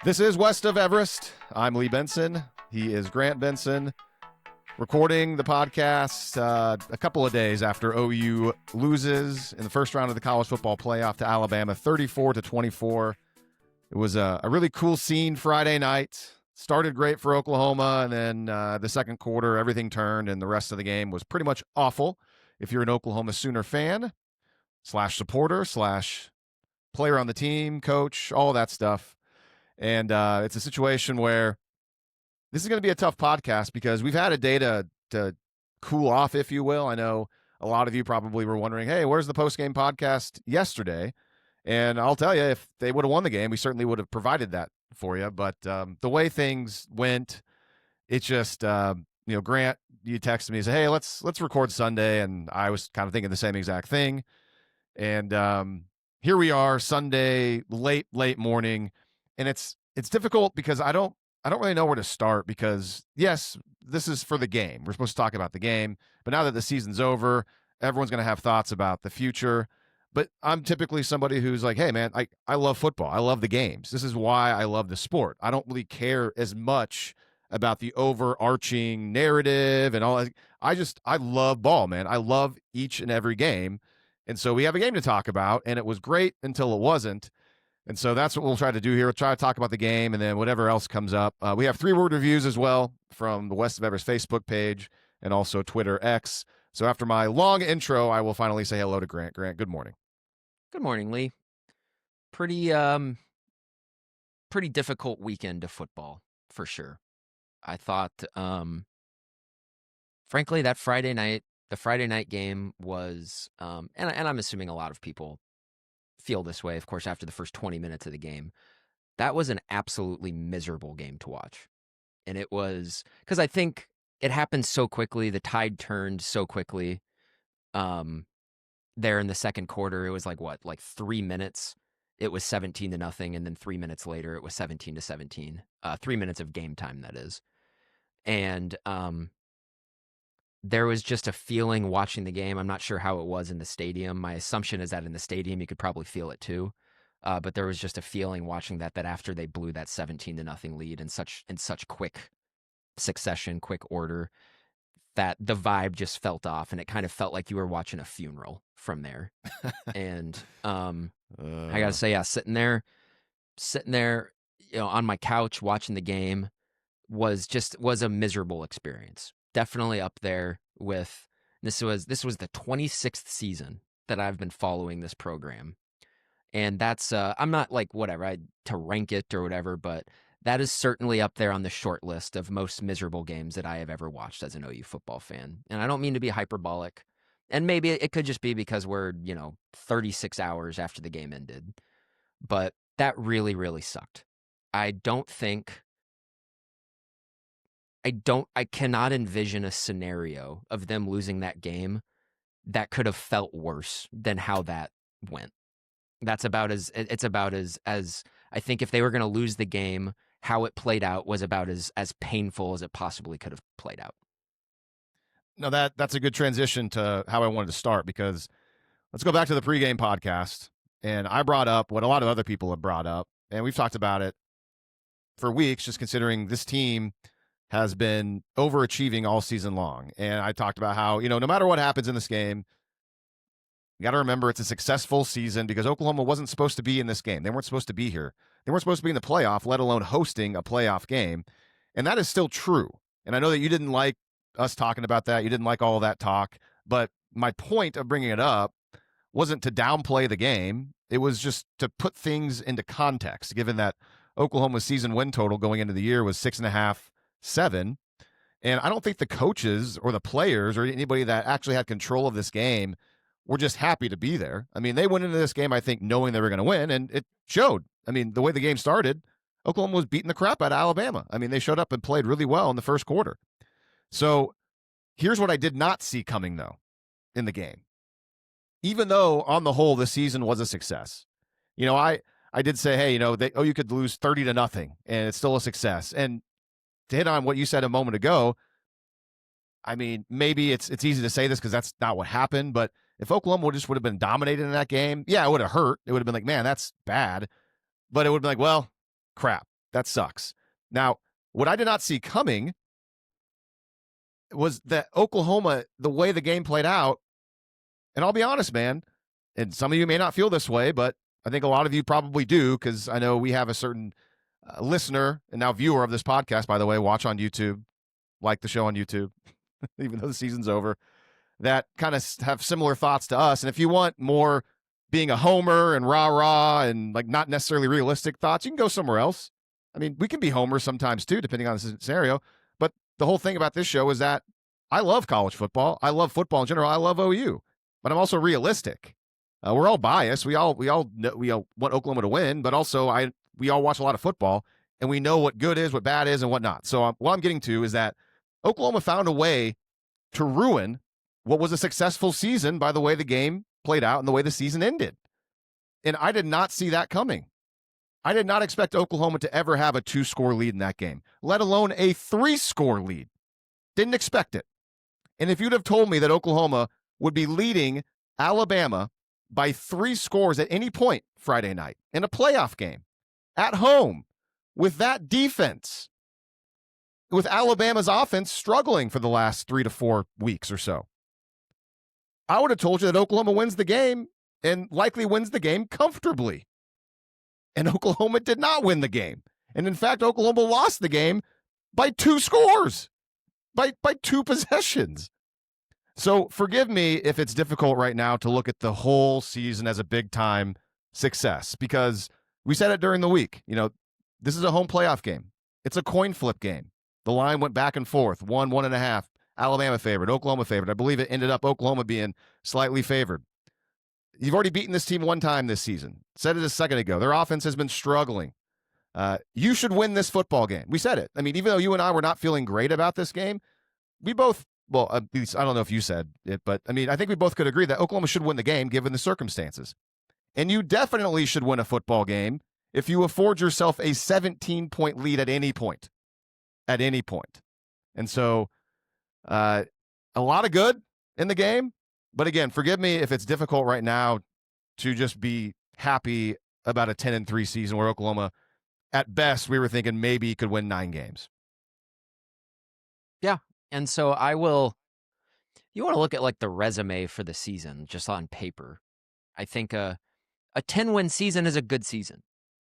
This is West of Everest. I'm Lee Benson. He is Grant Benson. Recording the podcast a couple of days after OU loses in the first round of the college football playoff to Alabama, 34-24. It was a really cool scene Friday night. Started great for Oklahoma, and then the second quarter, everything turned, and the rest of the game was pretty much awful. If you're an Oklahoma Sooner fan, /supporter, /player on the team, coach, all that stuff. And it's a situation where this is going to be a tough podcast because we've had a day to cool off, if you will. I know a lot of you probably were wondering, hey, where's the post-game podcast yesterday? And I'll tell you, if they would have won the game, we certainly would have provided that for you. But the way things went, it's just, Grant, you texted me and said, hey, let's record Sunday. And I was kind of thinking the same exact thing. And here we are, Sunday, late morning. And it's difficult because I don't really know where to start because, yes, this is for the game. We're supposed to talk about the game. But now that the season's over, everyone's going to have thoughts about the future. But I'm typically somebody who's like, hey, man, I love football. I love the games. This is why I love the sport. I don't really care as much about the overarching narrative and all that. I love ball, man. I love each and every game. And so we have a game to talk about, and it was great until it wasn't. And so that's what we'll try to do here. We'll try to talk about the game and then whatever else comes up. We have 3-word reviews as well from the West of Everest Facebook page and also Twitter X. So after my long intro, I will finally say hello to Grant. Grant, good morning. Good morning, Lee. Pretty difficult weekend of football, for sure. I thought, frankly, the Friday night game was, and I'm assuming a lot of people feel this way, of course, after the first 20 minutes of the game. That was an absolutely miserable game to watch. And it was, because I think it happened so quickly, the tide turned so quickly. There in the second quarter, it was like 3 minutes. It was 17-0, and then 3 minutes later, it was 17-17. 3 minutes of game time, that is. And there was just a feeling watching the game. I'm not sure how it was in the stadium. My assumption is that in the stadium, you could probably feel it too. But there was just a feeling watching that after they blew that 17-0 lead in such quick succession, quick order, that the vibe just felt off, and it kind of felt like you were watching a funeral from there. And I gotta say, yeah, sitting there, on my couch watching the game was a miserable experience. Definitely up there with this was the 26th season that I've been following this program. And that's I'm not like whatever to rank it or whatever, but that is certainly up there on the short list of most miserable games that I have ever watched as an OU football fan. And I don't mean to be hyperbolic. And maybe it could just be because we're, 36 hours after the game ended. But that really, really sucked. I cannot envision a scenario of them losing that game that could have felt worse than how that went. It's about as I think if they were going to lose the game, how it played out was about as painful as it possibly could have played out. No, that's a good transition to how I wanted to start, because let's go back to the pregame podcast. And I brought up what a lot of other people have brought up, and we've talked about it for weeks, just considering this team has been overachieving all season long. And I talked about how, no matter what happens in this game, you got to remember it's a successful season because Oklahoma wasn't supposed to be in this game. They weren't supposed to be here. They weren't supposed to be in the playoff, let alone hosting a playoff game. And that is still true. And I know that you didn't like us talking about that. You didn't like all that talk. But my point of bringing it up wasn't to downplay the game. It was just to put things into context, given that Oklahoma's season win total going into the year was 6.5, 7. And I don't think the coaches or the players or anybody that actually had control of this game were just happy to be there. I mean, they went into this game, I think, knowing they were going to win, and it showed. I mean, the way the game started, Oklahoma was beating the crap out of Alabama. I mean, they showed up and played really well in the first quarter. So here's what I did not see coming, though, in the game. Even though, on the whole, this season was a success. I did say, hey, you could lose 30-0, and it's still a success. And to hit on what you said a moment ago, I mean, maybe it's easy to say this because that's not what happened, but if Oklahoma just would have been dominated in that game, yeah, it would have hurt. It would have been like, man, that's bad. But it would have been like, well, crap. That sucks. Now, what I did not see coming was that Oklahoma, the way the game played out, and I'll be honest, man, and some of you may not feel this way, but I think a lot of you probably do, because I know we have a certain listener and now viewer of this podcast, by the way, watch on YouTube, like the show on YouTube, even though the season's over, that kind of have similar thoughts to us. And if you want more being a homer and rah-rah and like not necessarily realistic thoughts, you can go somewhere else. I mean, we can be homers sometimes too, depending on the scenario. But the whole thing about this show is that I love college football. I love football in general. I love OU, but I'm also realistic. We're all biased. We all want Oklahoma to win, but also we all watch a lot of football, and we know what good is, what bad is, and what not. So what I'm getting to is that Oklahoma found a way to ruin what was a successful season by the way the game played out and the way the season ended. And I did not see that coming. I did not expect Oklahoma to ever have a 2-score lead in that game, let alone a 3-score lead. Didn't expect it. And if you'd have told me that Oklahoma would be leading Alabama by 3 scores at any point Friday night in a playoff game at home with that defense, with Alabama's offense struggling for the last 3 to 4 weeks or so, I would have told you that Oklahoma wins the game and likely wins the game comfortably. And Oklahoma did not win the game. And in fact, Oklahoma lost the game by 2 scores, by 2 possessions. So forgive me if it's difficult right now to look at the whole season as a big-time success, because we said it during the week. You know, this is a home playoff game. It's a coin flip game. The line went back and forth, 1.5. Alabama favored, Oklahoma favored. I believe it ended up Oklahoma being slightly favored. You've already beaten this team one time this season. Said it a second ago. Their offense has been struggling. You should win this football game. We said it. I mean, even though you and I were not feeling great about this game, we both, well, at least I don't know if you said it, but I mean, I think we both could agree that Oklahoma should win the game given the circumstances. And you definitely should win a football game if you afford yourself a 17-point lead at any point. At any point. And so, a lot of good in the game, but again, forgive me if it's difficult right now to just be happy about a 10-3 season where Oklahoma, at best, we were thinking maybe could win 9 games. Yeah, and so you want to look at like the resume for the season just on paper. I think a 10-win season is a good season,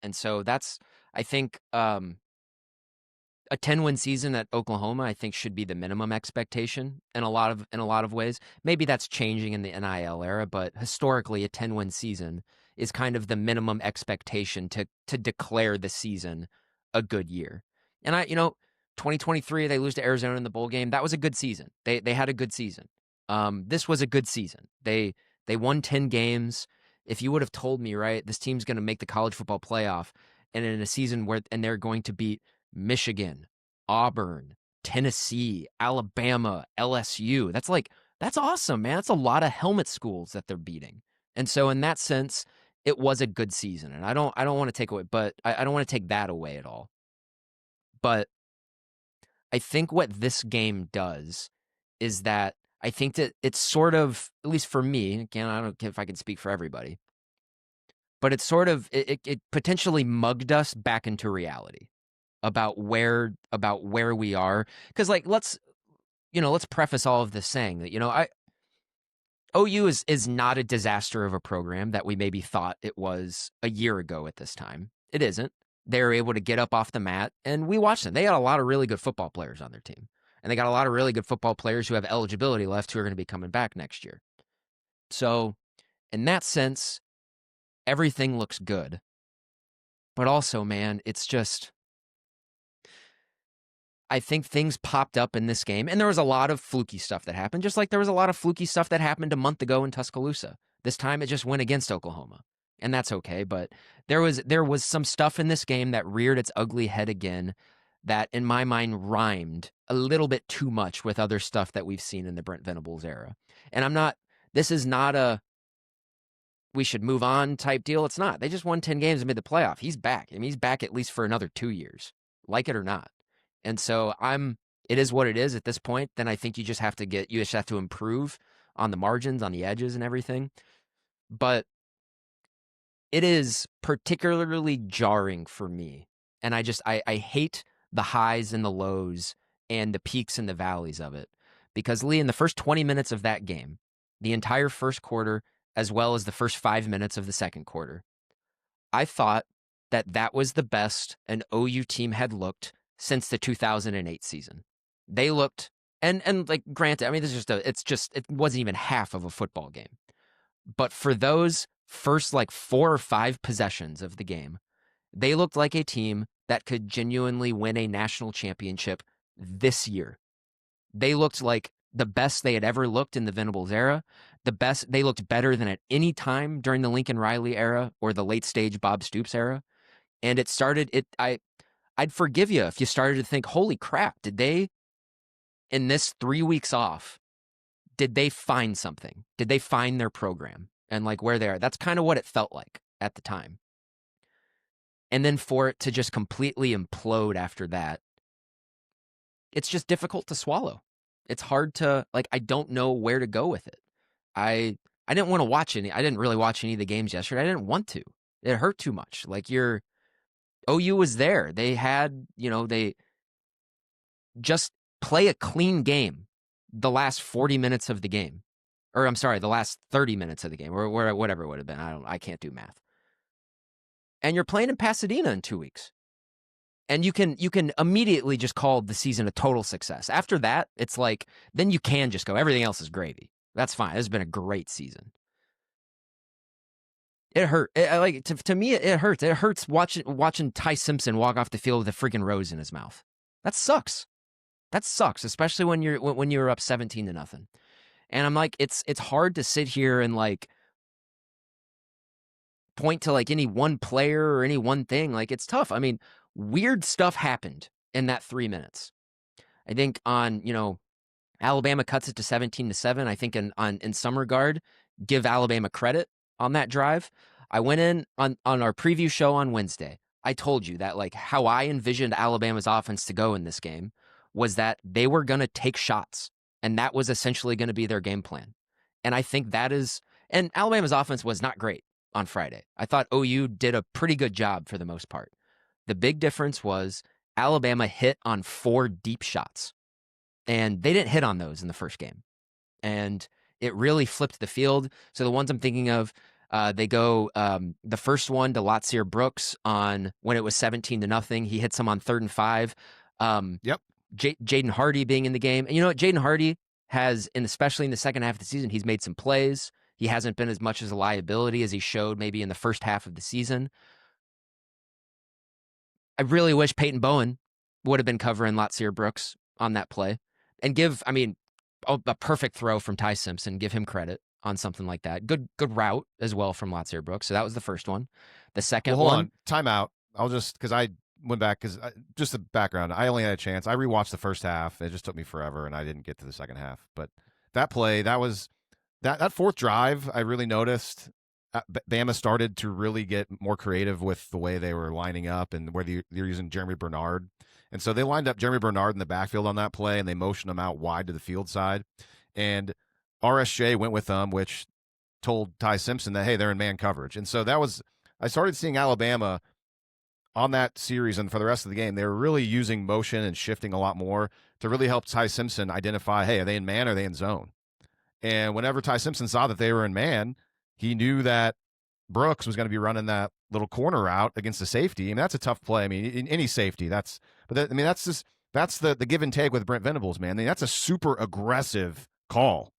and so that's, I think, a 10-win season at Oklahoma, I think, should be the minimum expectation in a lot of ways. Maybe that's changing in the NIL era, but historically, a 10-win season is kind of the minimum expectation to declare the season a good year. And 2023, they lose to Arizona in the bowl game. That was a good season. They had a good season. This was a good season. They won 10 games. If you would have told me, right, this team's going to make the college football playoff, and in a season and they're going to beat Michigan, Auburn, Tennessee, Alabama, LSU. That's awesome, man. That's a lot of helmet schools that they're beating. And so in that sense, it was a good season. And I don't want to take away, but I don't want to take that away at all. But I think what this game does is that I think that it's sort of, at least for me, again, I don't know if I can speak for everybody, but it's sort of, it potentially mugged us back into reality about where we are. Because like, let's preface all of this saying that, OU is not a disaster of a program that we maybe thought it was a year ago at this time. It isn't. They're able to get up off the mat, and we watched them. They got a lot of really good football players on their team, and they got a lot of really good football players who have eligibility left who are going to be coming back next year. So in that sense, everything looks good. But also, man, it's just, I think things popped up in this game, and there was a lot of fluky stuff that happened, just like there was a lot of fluky stuff that happened a month ago in Tuscaloosa. This time it just went against Oklahoma, and that's okay. But there was some stuff in this game that reared its ugly head again that, in my mind, rhymed a little bit too much with other stuff that we've seen in the Brent Venables era. And this is not a we should move on type deal. It's not. They just won 10 games and made the playoff. He's back. I mean, he's back at least for another 2 years, like it or not. And so it is what it is at this point. Then I think you just have to improve on the margins, on the edges and everything. But it is particularly jarring for me And I hate the highs and the lows and the peaks and the valleys of it. Because Lee, in the first 20 minutes of that game, the entire first quarter, as well as the first 5 minutes of the second quarter, I thought that that was the best an OU team had looked since the 2008 season. They looked, and like granted, I mean, it wasn't even half of a football game. But for those first like 4 or 5 possessions of the game, they looked like a team that could genuinely win a national championship this year. They looked like the best they had ever looked in the Venables era. The best, they looked better than at any time during the Lincoln Riley era or the late stage Bob Stoops era. And I'd forgive you if you started to think, holy crap, did they, in this 3 weeks off, did they find something? Did they find their program and like where they are? That's kind of what it felt like at the time. And then for it to just completely implode after that, it's just difficult to swallow. It's hard to, like, I don't know where to go with it. I didn't want to watch any. I didn't really watch any of the games yesterday. I didn't want to. It hurt too much. Like, OU was there. They had, they just play a clean game the last 40 minutes of the game. Or I'm sorry, the last 30 minutes of the game, or whatever it would have been. I can't do math. And you're playing in Pasadena in 2 weeks. And you can immediately just call the season a total success. After that, it's like, then you can just go, everything else is gravy. That's fine. This has been a great season. It hurt. To me, it hurts. It hurts watching Ty Simpson walk off the field with a freaking rose in his mouth. That sucks. That sucks, especially when you're up 17-0. And I'm like, it's hard to sit here and like point to like any one player or any one thing. Like, it's tough. I mean, weird stuff happened in that 3 minutes. I think on, Alabama cuts it to 17-7. I think in some regard, give Alabama credit on that drive. I went in on our preview show on Wednesday. I told you that like how I envisioned Alabama's offense to go in this game was that they were going to take shots, and that was essentially going to be their game plan. And I think and Alabama's offense was not great on Friday. I thought OU did a pretty good job for the most part. The big difference was Alabama hit on 4 deep shots, and they didn't hit on those in the first game. And it really flipped the field. So the ones I'm thinking of, they go the first one to Latsier Brooks on when it was 17-0. He hits them on 3rd and 5. Yep. Jaden Hardy being in the game. And you know what? Jaden Hardy has, and especially in the second half of the season, he's made some plays. He hasn't been as much as a liability as he showed maybe in the first half of the season. I really wish Peyton Bowen would have been covering Latsier Brooks on that play and give, a perfect throw from Ty Simpson. Give him credit on something like that. Good route as well from Latsier Brooks. So that was the first one. The second hold one. on. Timeout. I'll just, because I went back, just the background. I only had a chance. I rewatched the first half. It just took me forever, and I didn't get to the second half. But that play, that was, that fourth drive, I really noticed Bama started to really get more creative with the way they were lining up and where they're using Jeremy Bernard. And so they lined up Jeremy Bernard in the backfield on that play, and they motioned him out wide to the field side. And RSJ went with them, which told Ty Simpson that, hey, they're in man coverage. And so I started seeing Alabama on that series, and for the rest of the game, they were really using motion and shifting a lot more to really help Ty Simpson identify, hey, are they in man or are they in zone? And whenever Ty Simpson saw that they were in man, he knew that Brooks was going to be running that little corner route against the safety. I mean, that's a tough play. I mean, in any safety, that's the give and take with Brent Venables, man. I mean, that's a super aggressive call.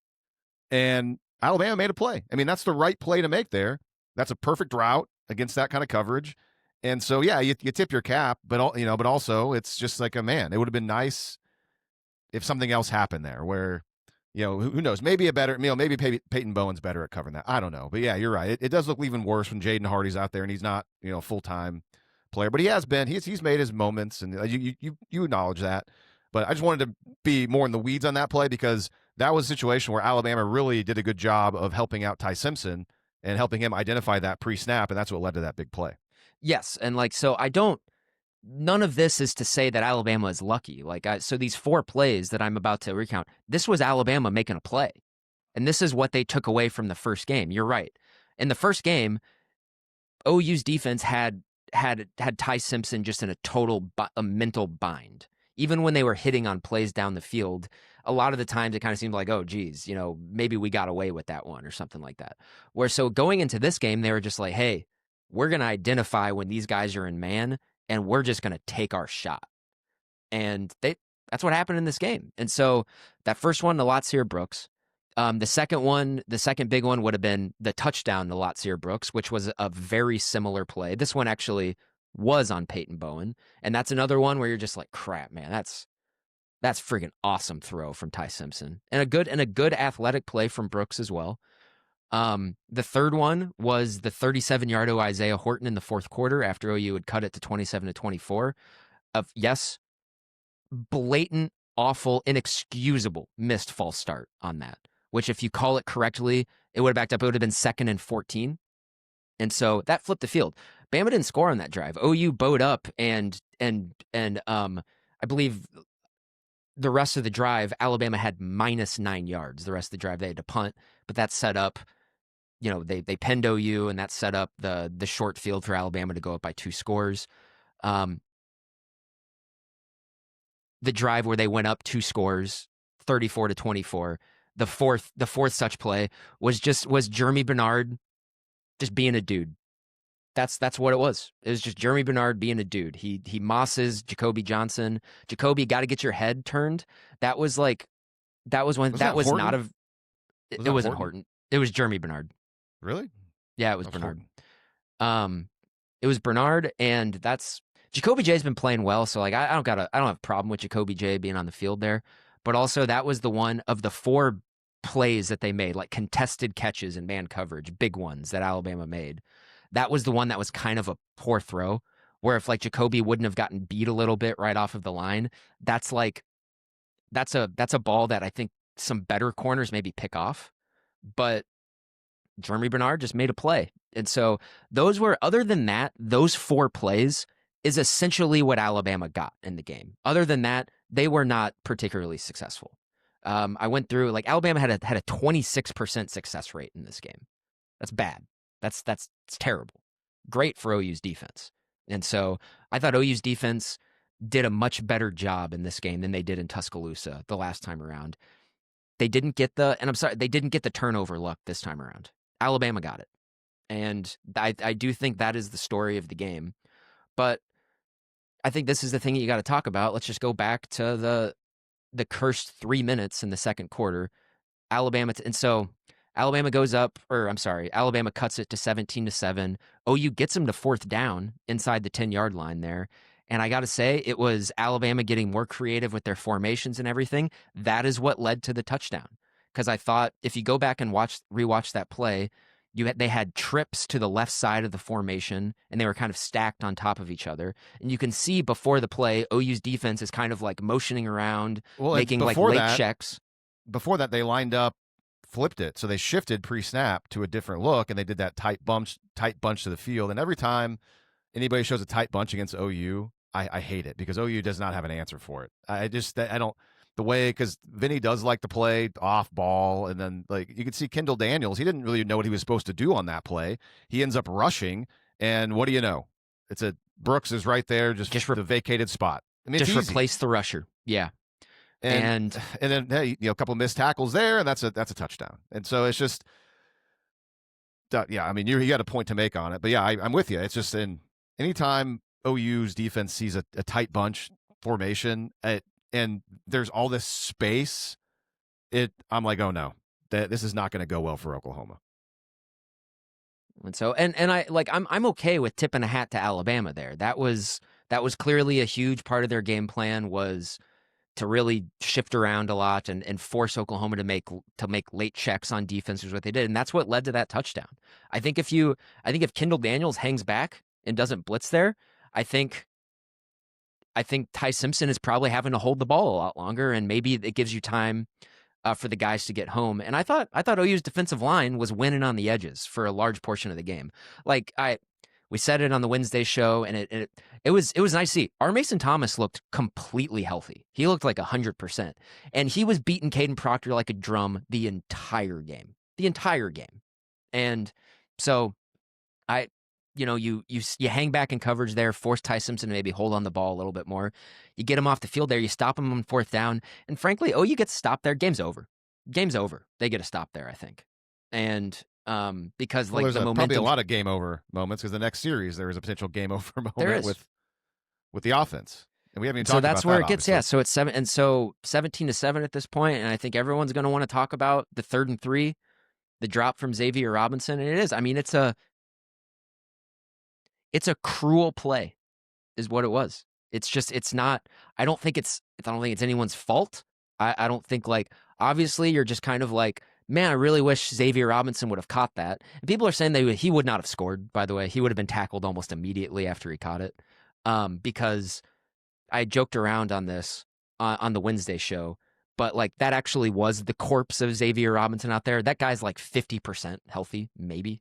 And Alabama made a play. I mean, that's the right play to make there. That's a perfect route against that kind of coverage. And so, yeah, you tip your cap, but also it's just like, man, it would have been nice if something else happened there where, who knows? Maybe maybe Peyton Bowen's better at covering that. I don't know. But yeah, you're right. It does look even worse when Jaden Hardy's out there and he's not, a full-time player. But he has been. He's made his moments, and you acknowledge that. But I just wanted to be more in the weeds on that play because that was a situation where Alabama really did a good job of helping out Ty Simpson and helping him identify that pre-snap, and that's what led to that big play. Yes, and none of this is to say that Alabama is lucky. So these 4 plays that I'm about to recount, this was Alabama making a play. And this is what they took away from the first game. You're right. In the first game, OU's defense had had Ty Simpson just in a mental bind. Even when they were hitting on plays down the field, a lot of the times it kind of seemed like, oh, geez, maybe we got away with that one or something like that. Where so going into this game, they were just like, hey, we're going to identify when these guys are in man, and we're just going to take our shot. And that's what happened in this game. And so that first one, the Latsier Brooks. The second big one would have been the touchdown to Latsier Brooks, which was a very similar play. This one actually was on Peyton Bowen. And that's another one where you're just like, crap, man, that's freaking awesome throw from Ty Simpson. And a good athletic play from Brooks as well. The third one was the 37-yard to Isaiah Horton in the fourth quarter after OU had cut it to 27-24. Yes, blatant, awful, inexcusable missed false start on that, which if you call it correctly, it would have backed up. It would have been 2nd and 14. And so that flipped the field. Bama didn't score on that drive. OU bowed up and I believe the rest of the drive, Alabama had -9 yards. The rest of the drive they had to punt, but that set up, they pinned OU, and that set up the short field for Alabama to go up by 2 scores. The drive where they went up 2 scores, 34-24. The fourth such play was Jeremy Bernard just being a dude. That's what it was. It was just Jeremy Bernard being a dude. He mosses Jacoby Johnson. Jacoby, got to get your head turned. It wasn't Horton. It was Jeremy Bernard. Really? Yeah, it was Bernard. It was Bernard, and that's Jacoby J's been playing well, so like I don't have a problem with Jacoby J being on the field there. But also that was the one of the 4 plays that they made, like contested catches and man coverage, big ones that Alabama made. That was the one that was kind of a poor throw, where if like Jacoby wouldn't have gotten beat a little bit right off of the line, that's a ball that I think some better corners maybe pick off. But Jeremy Bernard just made a play. And so other than that, those 4 plays is essentially what Alabama got in the game. Other than that, they were not particularly successful. I went through, like, Alabama had a 26% success rate in this game. That's bad. That's terrible. Great for OU's defense. And so I thought OU's defense did a much better job in this game than they did in Tuscaloosa the last time around. They didn't get the turnover luck this time around. Alabama got it. And I do think that is the story of the game. But I think this is the thing that you got to talk about. Let's just go back to the cursed 3 minutes in the second quarter. Alabama cuts it to 17-7. OU gets them to 4th down inside the 10-yard line there. And I got to say, it was Alabama getting more creative with their formations and everything. That is what led to the touchdown. Because I thought if you go back and rewatch that play, they had trips to the left side of the formation, and they were kind of stacked on top of each other. And you can see before the play, OU's defense is kind of like motioning around, making like late checks. Before that, they lined up, flipped it. So they shifted pre-snap to a different look, and they did that tight bunch to the field. And every time anybody shows a tight bunch against OU, I hate it because OU does not have an answer for it. Because Vinny does like to play off ball, and then like you can see Kendall Daniels, he didn't really know what he was supposed to do on that play. He ends up rushing, and what do you know? Brooks is right there, just the vacated spot. I mean, just replace the rusher, yeah. And then hey, a couple of missed tackles there, and that's a touchdown. And so it's just, yeah. I mean, you got a point to make on it, but yeah, I'm with you. It's just anytime OU's defense sees a tight bunch formation and there's all this space, I'm like, oh no, this is not going to go well for Oklahoma. And so, I'm okay with tipping a hat to Alabama there. That was clearly a huge part of their game plan, was to really shift around a lot and force Oklahoma to make late checks on defense, is what they did, and that's what led to that touchdown. I think if Kendall Daniels hangs back and doesn't blitz there, I think Ty Simpson is probably having to hold the ball a lot longer, and maybe it gives you time for the guys to get home. And I thought OU's defensive line was winning on the edges for a large portion of the game. Like we said it on the Wednesday show, and it was nice to see. R. Mason Thomas looked completely healthy. He looked like 100%, and he was beating Caden Proctor like a drum the entire game. And so you hang back in coverage there, force Ty Simpson to maybe hold on the ball a little bit more. You get him off the field there, you stop him on fourth down, and frankly, OU gets stopped there. Game's over. Game's over. They get a stop there, I think, and because Well, like there's the probably a momentum, lot of game over moments because the next series there is a potential game over there moment is. with the offense, and we haven't even So talked that's about where that. it gets, Obviously. yeah. So it's 17-7 at this point, and I think everyone's going to want to talk about the 3rd and 3, the drop from Xavier Robinson, and it is. I mean, it's a cruel play, is what it was. It's just, it's not. I don't think it's anyone's fault. I don't think, like, obviously you're just kind of like, man, I really wish Xavier Robinson would have caught that. And people are saying he would not have scored. By the way, he would have been tackled almost immediately after he caught it, because I joked around on this on the Wednesday show, but like that actually was the corpse of Xavier Robinson out there. That guy's like 50% healthy, maybe.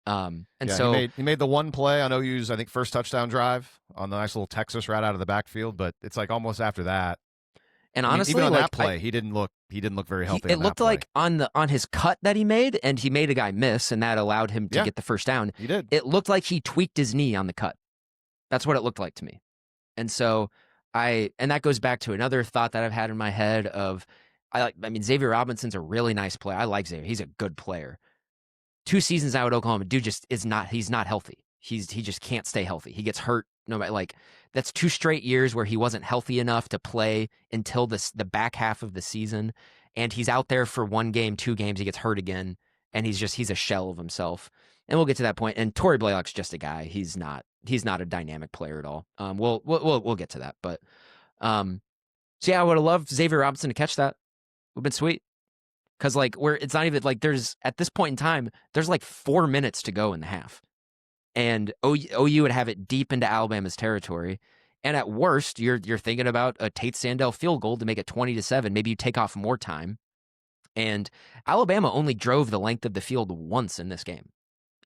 And Yeah, so he made the one play on OU's, I think, first touchdown drive on the nice little Texas route out of the backfield, but it's like almost after that. and I mean, honestly, even on like that play, he didn't look very healthy. it On that looked play. like on his cut that he made, and he made a guy miss, and that allowed him to Yeah, get the first down. he did. It looked like he tweaked his knee on the cut. That's what it looked like to me. And so and that goes back to another thought that I've had in my head of, I mean, Xavier Robinson's a really nice player. I like Xavier. He's a good player. 2 seasons out at Oklahoma, dude just he's not healthy. He just can't stay healthy. He gets hurt no matter, like, that's 2 straight years where he wasn't healthy enough to play until the back half of the season. And he's out there for 1 game, 2 games, he gets hurt again, and he's a shell of himself. And we'll get to that point. And Torrey Blaylock's just a guy. He's not a dynamic player at all. We'll get to that. But so yeah, I would have loved Xavier Robinson to catch that. Would have been sweet. Because like it's not even like there's at this point in time, there's like 4 minutes to go in the half. And OU would have it deep into Alabama's territory. And at worst, you're thinking about a Tate Sandell field goal to make it 20-7. Maybe you take off more time. And Alabama only drove the length of the field once in this game.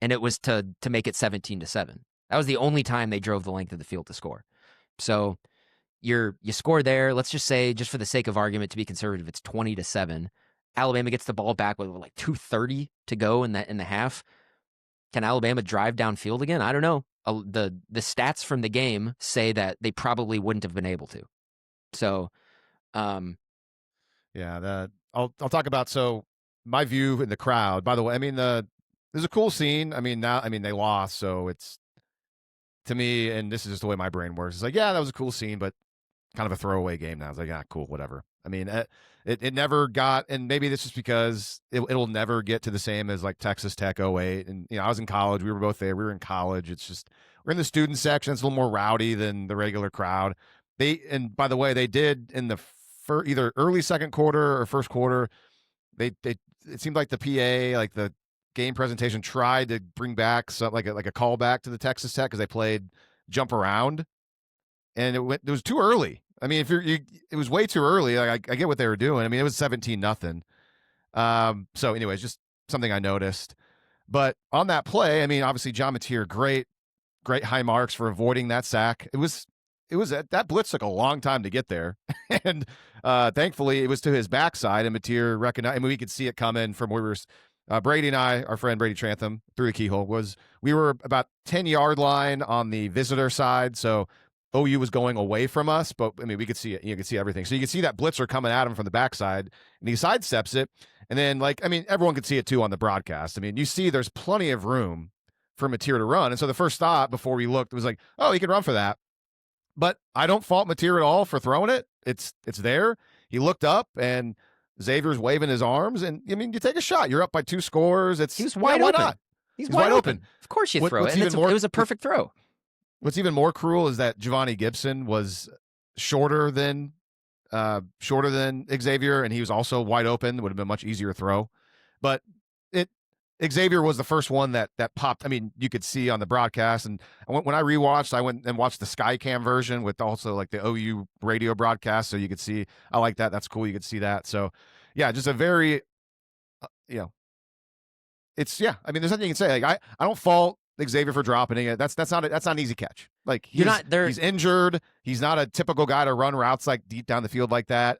And it was to make it 17-7. That was the only time they drove the length of the field to score. So you score there. Let's just say, just for the sake of argument, to be conservative, it's 20-7. Alabama gets the ball back with like 2:30 to go in the half. Can Alabama drive downfield again? I don't know. The stats from the game say that they probably wouldn't have been able to. So, yeah, I'll talk about, so my view in the crowd. By the way, I mean, there's a cool scene. I mean, they lost, so it's, to me, and this is just the way my brain works. It's like, yeah, that was a cool scene, but kind of a throwaway game now. It's like, ah, cool, whatever. I mean, it never got, and maybe this is because it'll never get to the same as like Texas Tech 08. And, I was in college. We were both there. We were in college. It's just, we're in the student section. It's a little more rowdy than the regular crowd. And by the way, they did in the either early second quarter or first quarter, it seemed like the PA, like the game presentation, tried to bring back like a callback to the Texas Tech because they played jump around, and it was too early. I mean, it was way too early. Like, I get what they were doing. I mean, it was 17-0. So anyways, just something I noticed. But on that play, I mean, obviously John Mateer, great high marks for avoiding that sack. It was that blitz took a long time to get there, and thankfully it was to his backside, and Mateer recognized. I mean, we could see it coming from where we were. Brady and I, our friend Brady Trantham, through the keyhole, we were about 10-yard line on the visitor side, so OU was going away from us, but I mean, we could see it. You could see everything. So you could see that blitzer coming at him from the backside, and he sidesteps it. And then, like, I mean, everyone could see it too on the broadcast. I mean, you see there's plenty of room for Mateer to run. And so the first thought before we looked was like, oh, he could run for that. But I don't fault Mateer at all for throwing it. It's there. He looked up, and Xavier's waving his arms. And, I mean, you take a shot. You're up by 2 scores. he was wide open. Why not? He's wide open. Of course you throw it. And it was a perfect throw. What's even more cruel is that Giovanni Gibson was shorter than Xavier, and he was also wide open. Would have been a much easier throw. But Xavier was the first one that popped. I mean, you could see on the broadcast, and when I rewatched, I went and watched the Skycam version with also like the OU radio broadcast, so you could see. I like that. That's cool. You could see that. So, yeah, just a very, it's, yeah. I mean, there's nothing you can say. Like, I don't fault Xavier for dropping it. That's not an easy catch. Like, he's injured. He's not a typical guy to run routes like deep down the field like that.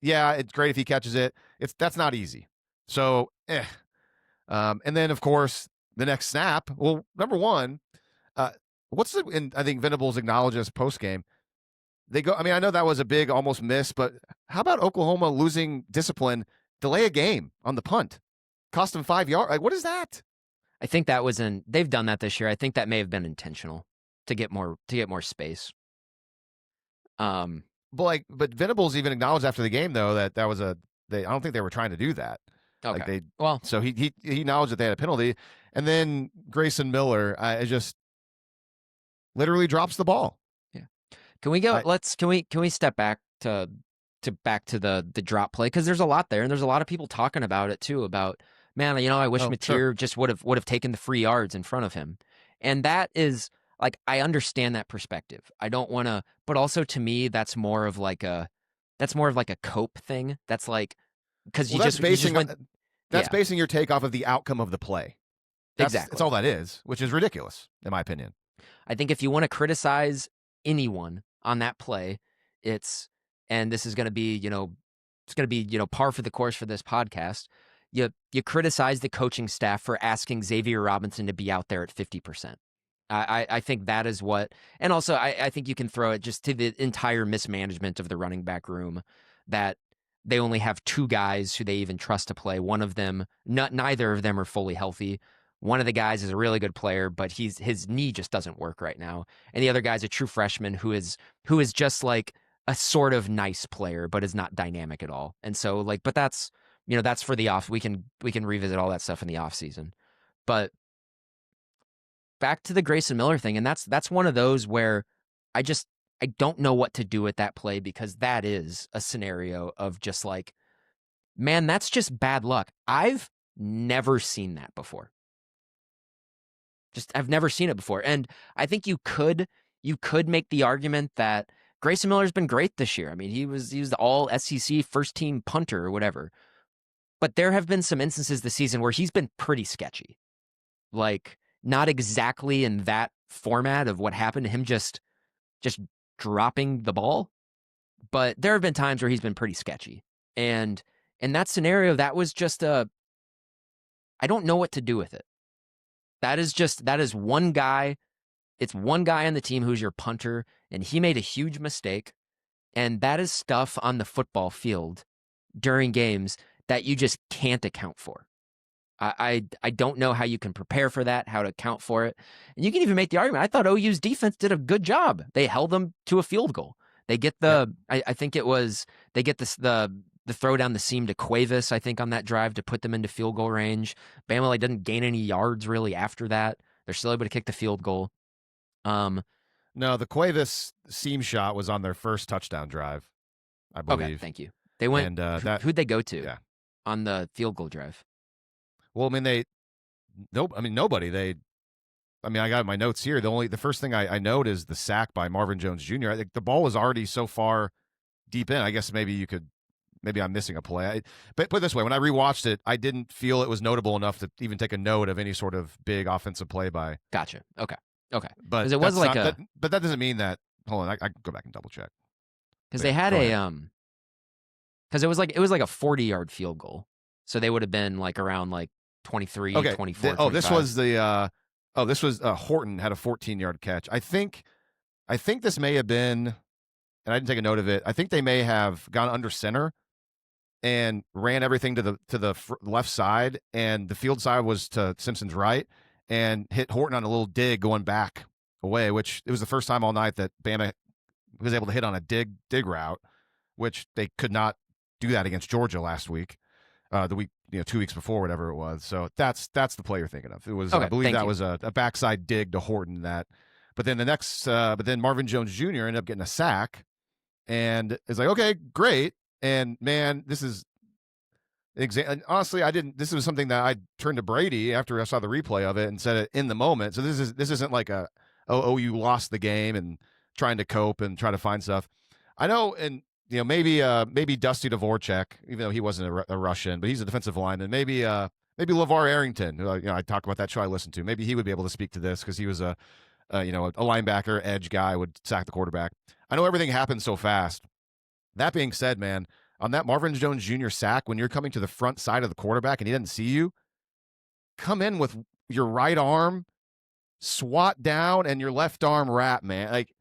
Yeah, it's great if he catches it. That's not easy. So, and then of course the next snap. Well, number one, what's the? And I think Venables acknowledges post game. They go. I mean, I know that was a big almost miss, but how about Oklahoma losing discipline, delay a game on the punt, cost them 5 yards? Like, what is that? I think that was they've done that this year. I think that may have been intentional to get more space. But Venables even acknowledged after the game though that was I don't think they were trying to do that. Okay. So he acknowledged that they had a penalty, and then Grayson Miller, just literally drops the ball. Yeah. Can we go? Can we step back to the drop play, because there's a lot there, and there's a lot of people talking about it too. About, man, I wish Mateer just would have taken the free yards in front of him, and that is like, I understand that perspective. I don't want to, but also to me that's more of like a cope thing. That's like, because that's basing your take off of the outcome of the play. Exactly. That's all that is, which is ridiculous in my opinion. I think if you want to criticize anyone on that play, and this is going to be, it's going to be, par for the course for this podcast. You criticize the coaching staff for asking Xavier Robinson to be out there at 50%. I think that is what, and also I think you can throw it just to the entire mismanagement of the running back room, that they only have 2 guys who they even trust to play. One of them, neither of them are fully healthy. One of the guys is a really good player, but his knee just doesn't work right now. And the other guy's a true freshman who is just like a sort of nice player, but is not dynamic at all. And so, like, but that's, that's for the off. We can revisit all that stuff in the off season. But back to the Grayson Miller thing, and that's one of those where I don't know what to do with that play, because that is a scenario of just like, man, that's just bad luck. I've never seen that before. I've never seen it before. And I think you could make the argument that Grayson Miller's been great this year. I mean, he was the all SEC first team punter or whatever. But there have been some instances this season where he's been pretty sketchy. Like, not exactly in that format of what happened to him just dropping the ball, but there have been times where he's been pretty sketchy. And in that scenario, that was just I don't know what to do with it. That is one guy. It's one guy on the team who's your punter, and he made a huge mistake. And that is stuff on the football field during games that you just can't account for. I don't know how you can prepare for that, how to account for it. And you can even make the argument, I thought OU's defense did a good job. They held them to a field goal. They get I think it was, they get the throw down the seam to Cuevas, I think, on that drive to put them into field goal range. Bama didn't gain any yards really after that. They're still able to kick the field goal. No, the Cuevas seam shot was on their first touchdown drive, I believe. Okay, thank you. They went, and who'd they go to on the field goal drive? Well, I mean, nobody. I got my notes here. The first thing I note is the sack by Marvin Jones Jr. I think the ball was already so far deep in. I guess maybe I'm missing a play. But put it this way, when I rewatched it, I didn't feel it was notable enough to even take a note of any sort of big offensive play by. Gotcha. Okay. But it was like but that doesn't mean that. Hold on, I can go back and double check. Because they had because it was like a 40-yard field goal, so they would have been like around like 23, 24. This was Horton had a 14-yard catch. I think this may have been, and I didn't take a note of it. I think they may have gone under center and ran everything to the left side, and the field side was to Simpson's right, and hit Horton on a little dig going back away, which it was the first time all night that Bama was able to hit on a dig route, which they could not do that against Georgia last week, the week 2 weeks before, whatever it was. So that's the play you're thinking of. It was I believe that was a backside dig to Horton that, but then then Marvin Jones Jr. ended up getting a sack, and it's like, okay, great, and man, this is. And honestly, this was something that I turned to Brady after I saw the replay of it and said it in the moment. So this isn't like you lost the game and trying to cope and try to find stuff. I know, and maybe Dusty Dvorak, even though he wasn't a Russian, but he's a defensive lineman. Maybe LeVar Arrington, who I talk about that show I listened to. Maybe he would be able to speak to this because he was a linebacker, edge guy, would sack the quarterback. I know everything happened so fast. That being said, man, on that Marvin Jones Jr. sack, when you're coming to the front side of the quarterback and he doesn't see you, come in with your right arm swat down and your left arm wrap, man. Like,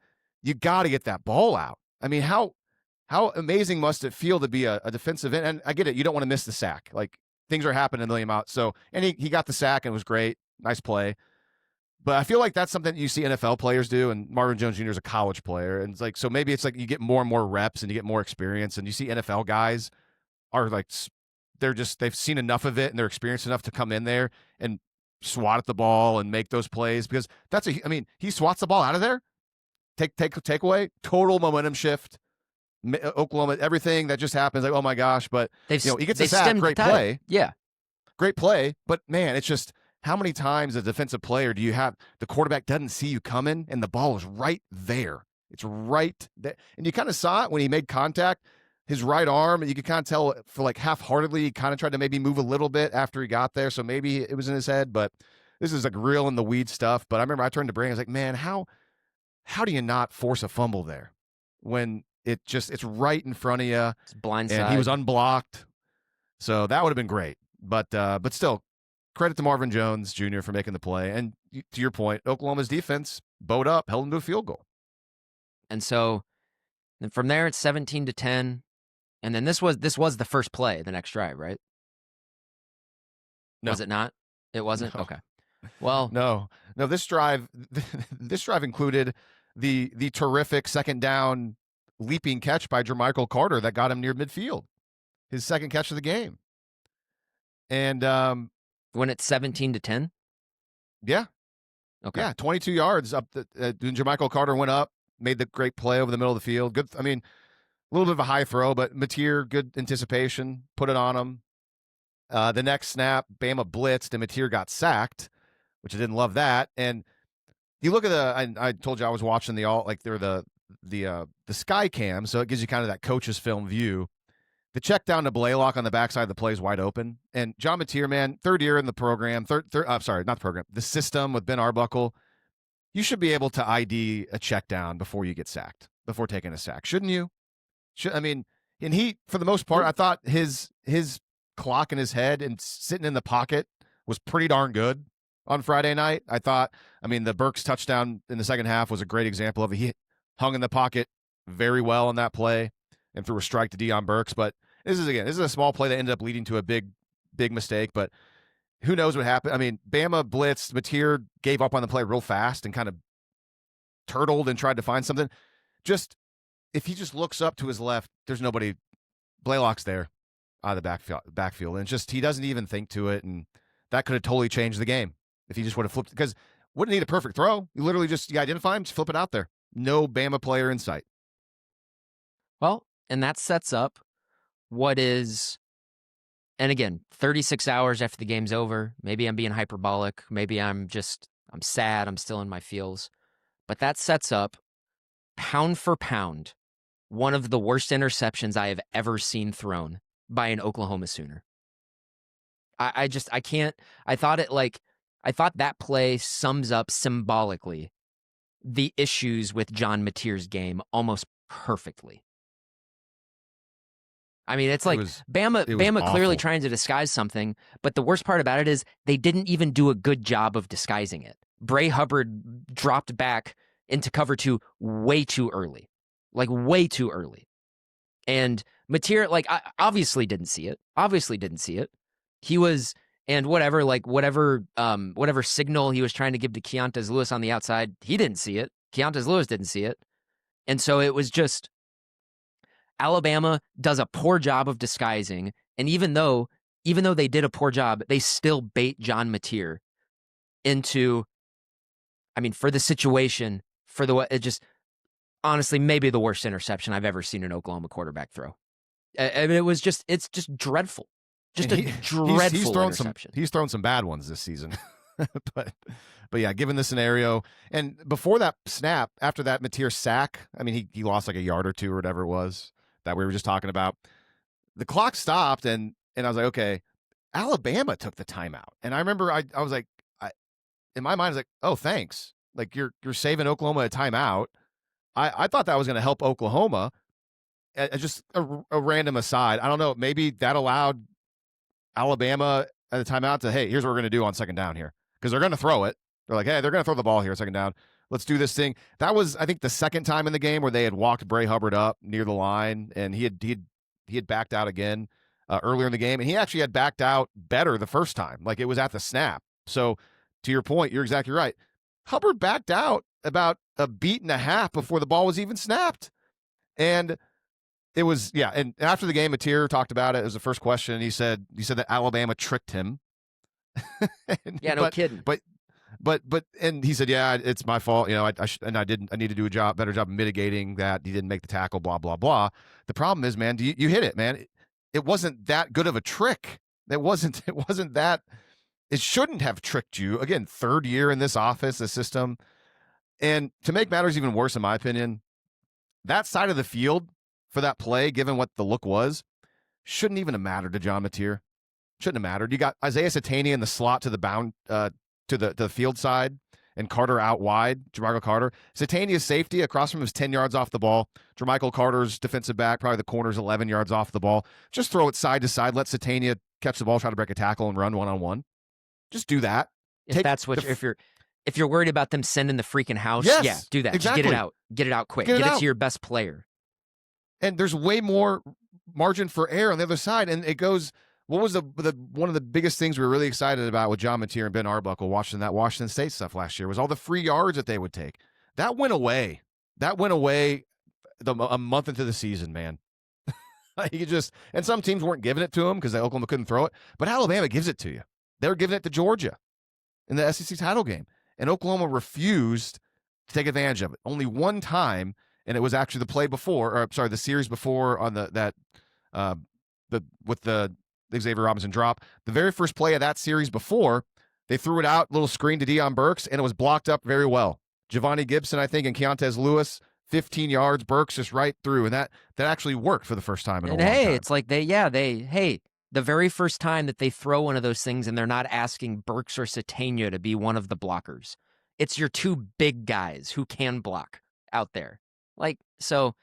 you got to get that ball out. I mean, how amazing must it feel to be a defensive end? And I get it. You don't want to miss the sack. Like, things are happening to him out. So, and he got the sack and it was great. Nice play. But I feel like that's something you see NFL players do, and Marvin Jones Jr. is a college player. And it's like, so maybe it's like you get more and more reps and you get more experience, and you see NFL guys are like, they've seen enough of it and they're experienced enough to come in there and swat at the ball and make those plays, because he swats the ball out of there. Take away, total momentum shift. Oklahoma, everything that just happens, like, oh my gosh, but he gets a sack, great play. Yeah. Great play, but man, it's just, how many times as a defensive player do you have the quarterback doesn't see you coming and the ball is right there? It's right there. And you kind of saw it when he made contact, his right arm, and you could kind of tell for like half-heartedly, he kind of tried to maybe move a little bit after he got there. So maybe it was in his head, but this is like real in the weed stuff. But I remember I turned to Brandon, I was like, man, how do you not force a fumble there when it's right in front of you? It's blindside. And he was unblocked. So that would have been great. But still, credit to Marvin Jones Jr. for making the play. And to your point, Oklahoma's defense bowed up, held him to a field goal. And so then from there, it's 17-10. And then this was the first play, the next drive, right? No. Was it not? It wasn't? No. Okay. Well, no, this drive included the terrific second down leaping catch by Jermichael Carter that got him near midfield. His second catch of the game. And when it's 17-10? Yeah. Okay. Yeah, 22 yards up. Jermichael Carter went up, made the great play over the middle of the field. Good. I mean, a little bit of a high throw, but Mateer, good anticipation, put it on him. The next snap, Bama blitzed, and Mateer got sacked, which I didn't love that. And you look at I told you I was watching the sky cam, so it gives you kind of that coach's film view. The check down to Blaylock on the backside of the play is wide open. And John Mateer, man, third year in the program, the system with Ben Arbuckle, you should be able to ID a check down before you get sacked, before taking a sack. Shouldn't you? And he, for the most part, I thought his clock in his head and sitting in the pocket was pretty darn good on Friday night. I thought, the Burks touchdown in the second half was a great example of it. He hung in the pocket very well on that play and threw a strike to Deion Burks. But this is a small play that ended up leading to a big mistake. But who knows what happened? Bama blitzed. Mateer gave up on the play real fast and kind of turtled and tried to find something. Just, if he just looks up to his left, there's nobody. Blaylock's there out of the backfield. And just, he doesn't even think to it. And that could have totally changed the game if he just would have flipped. Because wouldn't need a perfect throw. You literally you identify him, just flip it out there. No Bama player in sight. Well, and that sets up what is, and again, 36 hours after the game's over. Maybe I'm being hyperbolic. Maybe I'm sad. I'm still in my feels. But that sets up, pound for pound, one of the worst interceptions I have ever seen thrown by an Oklahoma Sooner. I thought that play sums up symbolically the issues with John Mateer's game almost perfectly. It's like Bama clearly trying to disguise something, but the worst part about it is they didn't even do a good job of disguising it. Bray Hubbard dropped back into cover 2 way too early. And Mateer, obviously didn't see it. He was, and whatever signal he was trying to give to Keontae Lewis on the outside, he didn't see it. Keontae Lewis didn't see it. And so it was just, Alabama does a poor job of disguising, and even though they did a poor job, they still bait John Mateer into, for the situation, honestly, maybe the worst interception I've ever seen an Oklahoma quarterback throw. It's just dreadful. Dreadful interception. He's thrown some bad ones this season. but yeah, given the scenario, and before that snap, after that Mateer sack, he lost like a yard or two or whatever it was that we were just talking about. The clock stopped, and I was like, okay, Alabama took the timeout. And I remember I was like, in my mind, I was like, oh, thanks. Like, you're saving Oklahoma a timeout. I thought that was going to help Oklahoma. Just a random aside. I don't know. Maybe that allowed Alabama at the timeout to, hey, here's what we're going to do on second down here. Because they're going to throw it. They're like, hey, they're going to throw the ball here, second down. Let's do this thing. That was, I think, the second time in the game where they had walked Bray Hubbard up near the line, and he had backed out again earlier in the game, and he actually had backed out better the first time. Like, it was at the snap. So, to your point, you're exactly right. Hubbard backed out about a beat and a half before the ball was even snapped. And it was, yeah, and after the game, Mateer talked about it. It was the first question, and he said that Alabama tricked him. Yeah, no kidding. But and he said, yeah, it's my fault. You know, I need to do a better job of mitigating that. He didn't make the tackle, blah, blah, blah. The problem is, man, you hit it, man. It wasn't that good of a trick. It wasn't that, it shouldn't have tricked you. Again, third year in this office, the system. And to make matters even worse, in my opinion, that side of the field for that play, given what the look was, shouldn't even have mattered to John Mateer. Shouldn't have mattered. You got Isaiah Satania in the slot to the field side, and Carter out wide, Jermichael Carter. Satania's safety across from him is 10 yards off the ball. Jermichael Carter's defensive back, probably the corner's 11 yards off the ball. Just throw it side to side. Let Satania catch the ball, try to break a tackle, and run one-on-one. Just do that. If you're worried about them sending the freaking house, yes, yeah, do that. Exactly. Just get it out quick. Get it to your best player. And there's way more margin for error on the other side. And it goes, what was one of the biggest things we were really excited about with John Mateer and Ben Arbuckle watching that Washington State stuff last year was all the free yards that they would take. That went away. A month into the season, man. And some teams weren't giving it to them because Oklahoma couldn't throw it, but Alabama gives it to you. They were giving it to Georgia in the SEC title game, and Oklahoma refused to take advantage of it. Only one time, and it was actually the series before on with the Xavier Robinson drop. The very first play of that series before, they threw it out, little screen to Deion Burks, and it was blocked up very well. Giovanni Gibson, I think, and Keontez Lewis, 15 yards, Burks just right through, and that actually worked for the first time in a long time. It's like the very first time that they throw one of those things and they're not asking Burks or Satania to be one of the blockers. It's your two big guys who can block out there. Like, so,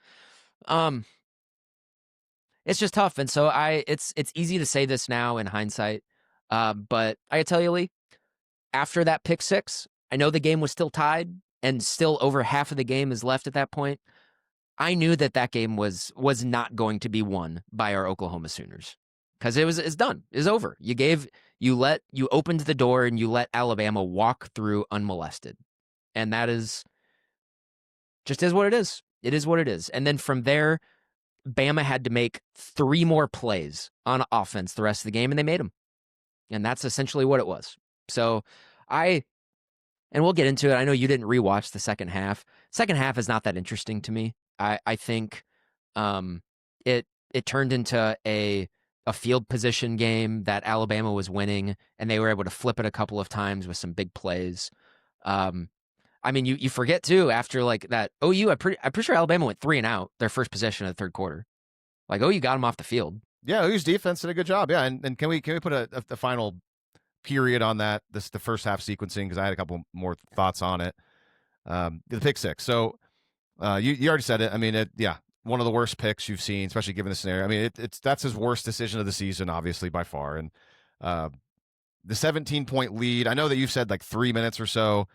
it's just tough. And so it's easy to say this now in hindsight. But I tell you, Lee, after that pick six, I know the game was still tied and still over half of the game is left at that point. I knew that game was not going to be won by our Oklahoma Sooners. Because it's done. It's over. You opened the door and you let Alabama walk through unmolested. And that is what it is. It is what it is. And then from there, Bama had to make 3 more plays on offense the rest of the game, and they made them. And that's essentially what it was. So and we'll get into it. I know you didn't rewatch the second half. Second half is not that interesting to me. I think it turned into a field position game that Alabama was winning, and they were able to flip it a couple of times with some big plays. I mean, you forget too after like that OU. I'm pretty sure Alabama went 3 and out their first possession of the third quarter. Like OU got them off the field. Yeah, OU's defense did a good job. Yeah, and can we put a final period on that? The first half sequencing, because I had a couple more thoughts on it. The pick six. So you already said it. I mean, one of the worst picks you've seen, especially given the scenario. I mean, that's his worst decision of the season, obviously, by far. And the 17-point lead, I know that you've said like 3 minutes or so,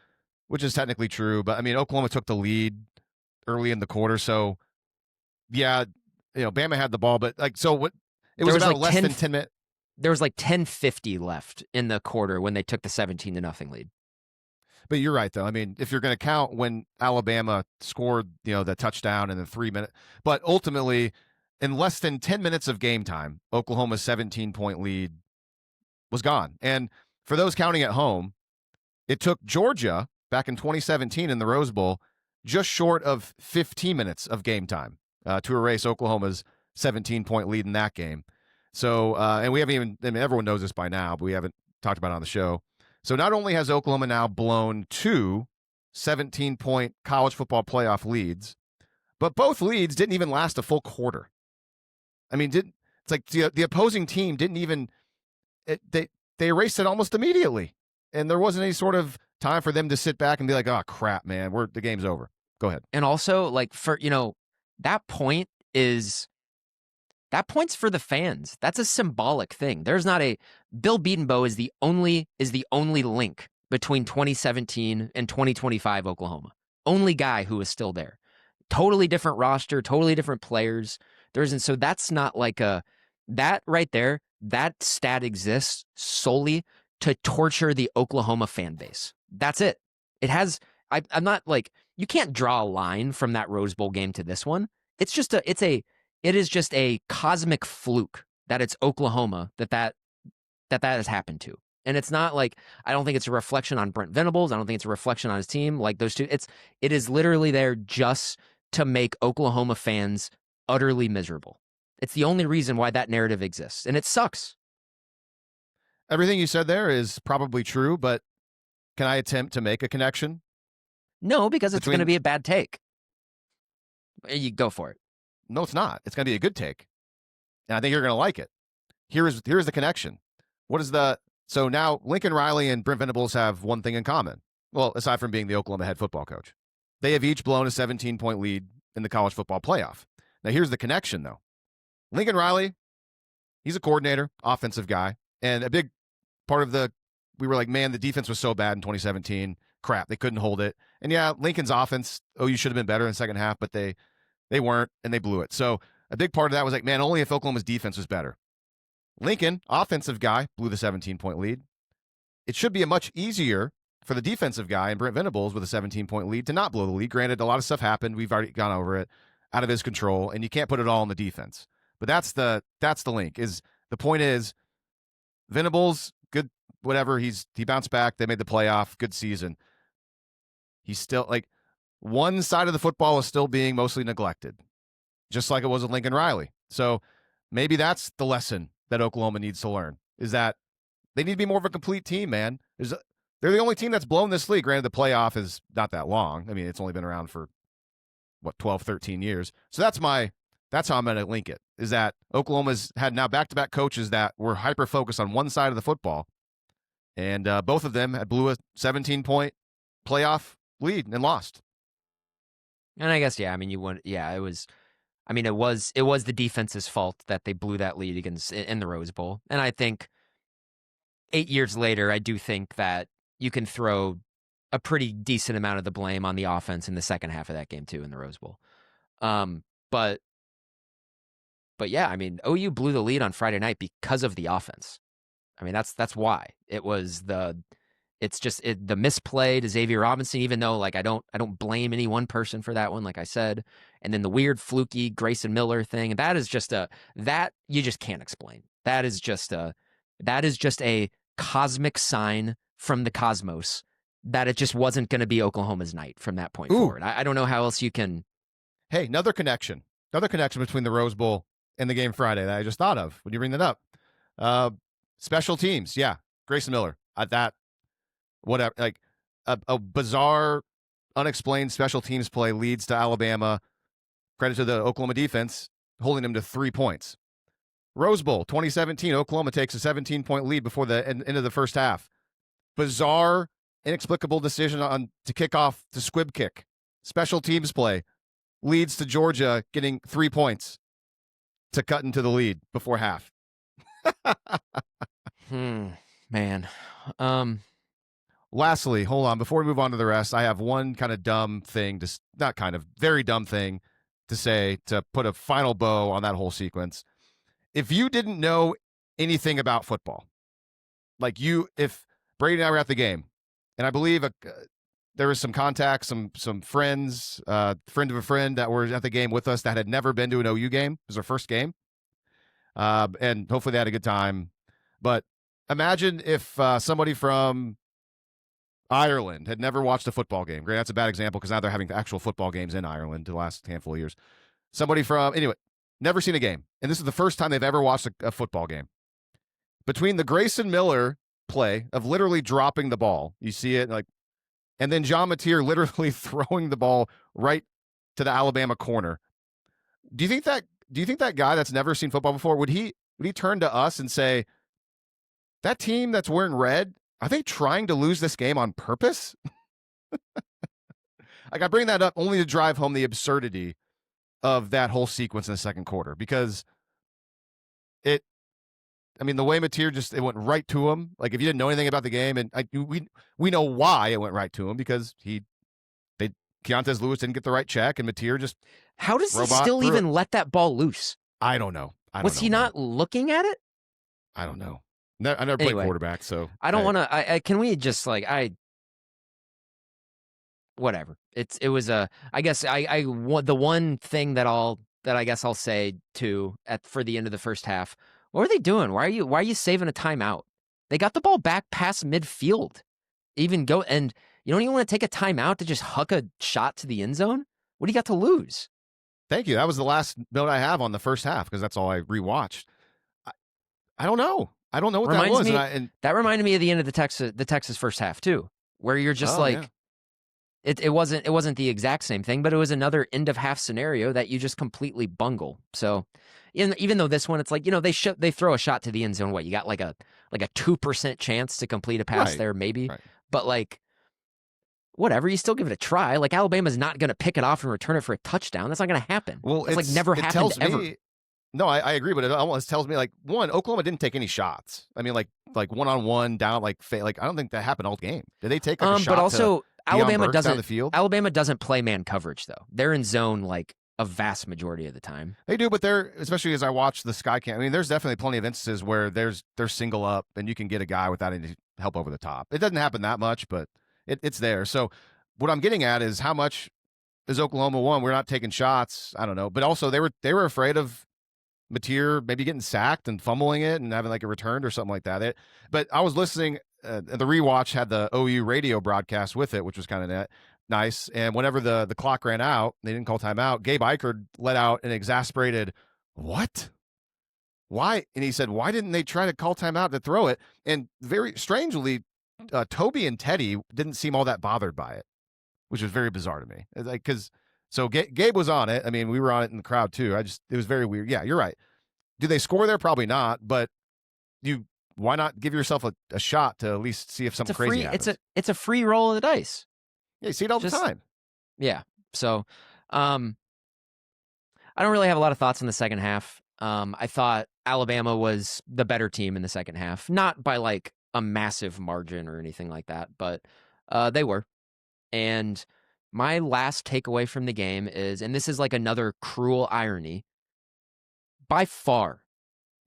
which is technically true, but I mean, Oklahoma took the lead early in the quarter. So, yeah, Bama had the ball, but like, so what? It was about less than 10 minutes. There was like 10:50 left in the quarter when they took the 17-0 lead. But you're right, though. I mean, if you're going to count when Alabama scored, the touchdown in the 3 minute, but ultimately, in less than 10 minutes of game time, Oklahoma's 17-point lead was gone. And for those counting at home, it took Georgia back in 2017 in the Rose Bowl just short of 15 minutes of game time to erase Oklahoma's 17-point lead in that game. So, and we haven't even, I mean, everyone knows this by now, but we haven't talked about it on the show. So not only has Oklahoma now blown 2 17-point college football playoff leads, but both leads didn't even last a full quarter. I mean, it's like the opposing team didn't even, they erased it almost immediately. And there wasn't any sort of time for them to sit back and be like, oh, crap, man, the game's over. Go ahead. And also, like, for, that point's for the fans. That's a symbolic thing. There's not Bill Beatenbow is the only link between 2017 and 2025 Oklahoma. Only guy who is still there. Totally different roster, totally different players. So that's not like that right there, that stat exists solely to torture the Oklahoma fan base. That's it. It has, I'm not like, you can't draw a line from that Rose Bowl game to this one. It is just a cosmic fluke that it's Oklahoma that has happened to. And it's not like, I don't think it's a reflection on Brent Venables. I don't think it's a reflection on his team. Like those two, it is literally there just to make Oklahoma fans utterly miserable. It's the only reason why that narrative exists. And it sucks. Everything you said there is probably true, but can I attempt to make a connection? No, because it's going to be a bad take. You go for it. No, it's not. It's going to be a good take. And I think you're going to like it. Here's the connection. So now Lincoln Riley and Brent Venables have one thing in common. Well, aside from being the Oklahoma head football coach. They have each blown a 17-point lead in the college football playoff. Now, here's the connection, though. Lincoln Riley, he's a coordinator, offensive guy. And a big part of we were like, man, the defense was so bad in 2017. Crap, they couldn't hold it. And yeah, Lincoln's offense, you should have been better in the second half, but they weren't, and they blew it. So a big part of that was like, man, only if Oklahoma's defense was better. Lincoln, offensive guy, blew the 17-point lead. It should be a much easier for the defensive guy and Brent Venables with a 17-point lead to not blow the lead. Granted, a lot of stuff happened. We've already gone over it, out of his control, and you can't put it all on the defense. But that's the link. The point is, Venables, good, whatever. He bounced back. They made the playoff. Good season. He's still like one side of the football is still being mostly neglected, just like it was with Lincoln Riley. So maybe that's the lesson that Oklahoma needs to learn, is that they need to be more of a complete team, man. They're the only team that's blown this league. Granted, the playoff is not that long. I mean, it's only been around for, 12, 13 years. So that's how I'm going to link it, is that Oklahoma's had now back-to-back coaches that were hyper-focused on one side of the football, and both of them had blew a 17-point playoff lead and lost. And I guess, yeah, I mean, it was the defense's fault that they blew that lead in the Rose Bowl. And I think 8 years later, I do think that you can throw a pretty decent amount of the blame on the offense in the second half of that game too in the Rose Bowl. But yeah, I mean, OU blew the lead on Friday night because of the offense. I mean, that's why. It was the misplay to Xavier Robinson, even though like I don't blame any one person for that one, like I said. And then the weird fluky Grayson Miller thing, and that is just that you just can't explain. That is just a cosmic sign from the cosmos that it just wasn't going to be Oklahoma's night from that point forward. I don't know how else you can. Hey, another connection between the Rose Bowl and the game Friday that I just thought of when you bring that up. Special teams, yeah, Grayson Miller. Whatever, like a bizarre, unexplained special teams play leads to Alabama. Credit to the Oklahoma defense holding them to 3 points. Rose Bowl 2017, Oklahoma takes a 17-point lead before the end of the first half. Bizarre, inexplicable decision to kick off the squib kick. Special teams play leads to Georgia getting 3 points to cut into the lead before half. Man. Lastly, hold on. Before we move on to the rest, I have one kind of very dumb thing to say to put a final bow on that whole sequence. If you didn't know anything about football, if Brady and I were at the game, and I believe there was some contacts, some friends, friend of a friend that were at the game with us that had never been to an OU game. It was their first game. And hopefully they had a good time. But imagine if somebody from Ireland had never watched a football game. Great, that's a bad example because now they're having actual football games in Ireland the last handful of years. Never seen a game. And this is the first time they've ever watched a football game. Between the Grayson Miller play of literally dropping the ball, you see it and then John Mateer literally throwing the ball right to the Alabama corner. Do you think that guy that's never seen football before, would he turn to us and say, that team that's wearing red, are they trying to lose this game on purpose? I bring that up only to drive home the absurdity of that whole sequence in the second quarter, because I mean, the way Mateer it went right to him. Like if you didn't know anything about the game, and we know why it went right to him because Keontez Lewis didn't get the right check, and Mateer just how does he still even let that ball loose? I don't know. Was he not looking at it? I don't know. I never played quarterback, so I don't want to. Can we just whatever. It was I guess the one thing that I guess I'll say too for the end of the first half. What are they doing? Why are you saving a timeout? They got the ball back past midfield. Even go and you don't even want to take a timeout to just huck a shot to the end zone? What do you got to lose? Thank you. That was the last note I have on the first half because that's all I rewatched. I don't know. I don't know what that was. That reminded me of the end of the Texas first half too, where you're just it wasn't the exact same thing, but it was another end of half scenario that you just completely bungle. So even though this one, it's like, they throw a shot to the end zone. What, you got like a 2% chance to complete a pass there, maybe. Right. But like, whatever, you still give it a try. Like Alabama's not going to pick it off and return it for a touchdown. That's not going to happen. Well, it's like never happened ever. No, I agree, but it almost tells me like one, Oklahoma didn't take any shots. I mean, like one-on-one down, like I don't think that happened all game. Did they take a shot? But also Alabama doesn't down the field? Alabama doesn't play man coverage though. They're in zone like a vast majority of the time. They do, but especially as I watch the Sky Cam. I mean, there's definitely plenty of instances where they're single up and you can get a guy without any help over the top. It doesn't happen that much, but it's there. So what I'm getting at is how much is Oklahoma won? We're not taking shots. I don't know, but also they were afraid of Mateer maybe getting sacked and fumbling it and having like a return or something like that. But I was listening. The rewatch had the OU radio broadcast with it, which was kind of nice. And whenever the clock ran out, they didn't call timeout. Gabe Eichard let out an exasperated, "What? Why?" And he said, "Why didn't they try to call timeout to throw it?" And very strangely, Toby and Teddy didn't seem all that bothered by it, which was very bizarre to me. So Gabe was on it. I mean, we were on it in the crowd too. It was very weird. Yeah, you're right. Do they score there? Probably not. But why not give yourself a shot to at least see if something crazy happens? It's a free roll of the dice. Yeah, you see it all the time. Yeah. So, I don't really have a lot of thoughts on the second half. I thought Alabama was the better team in the second half, not by like a massive margin or anything like that, but they were. And my last takeaway from the game is, and this is like another cruel irony, by far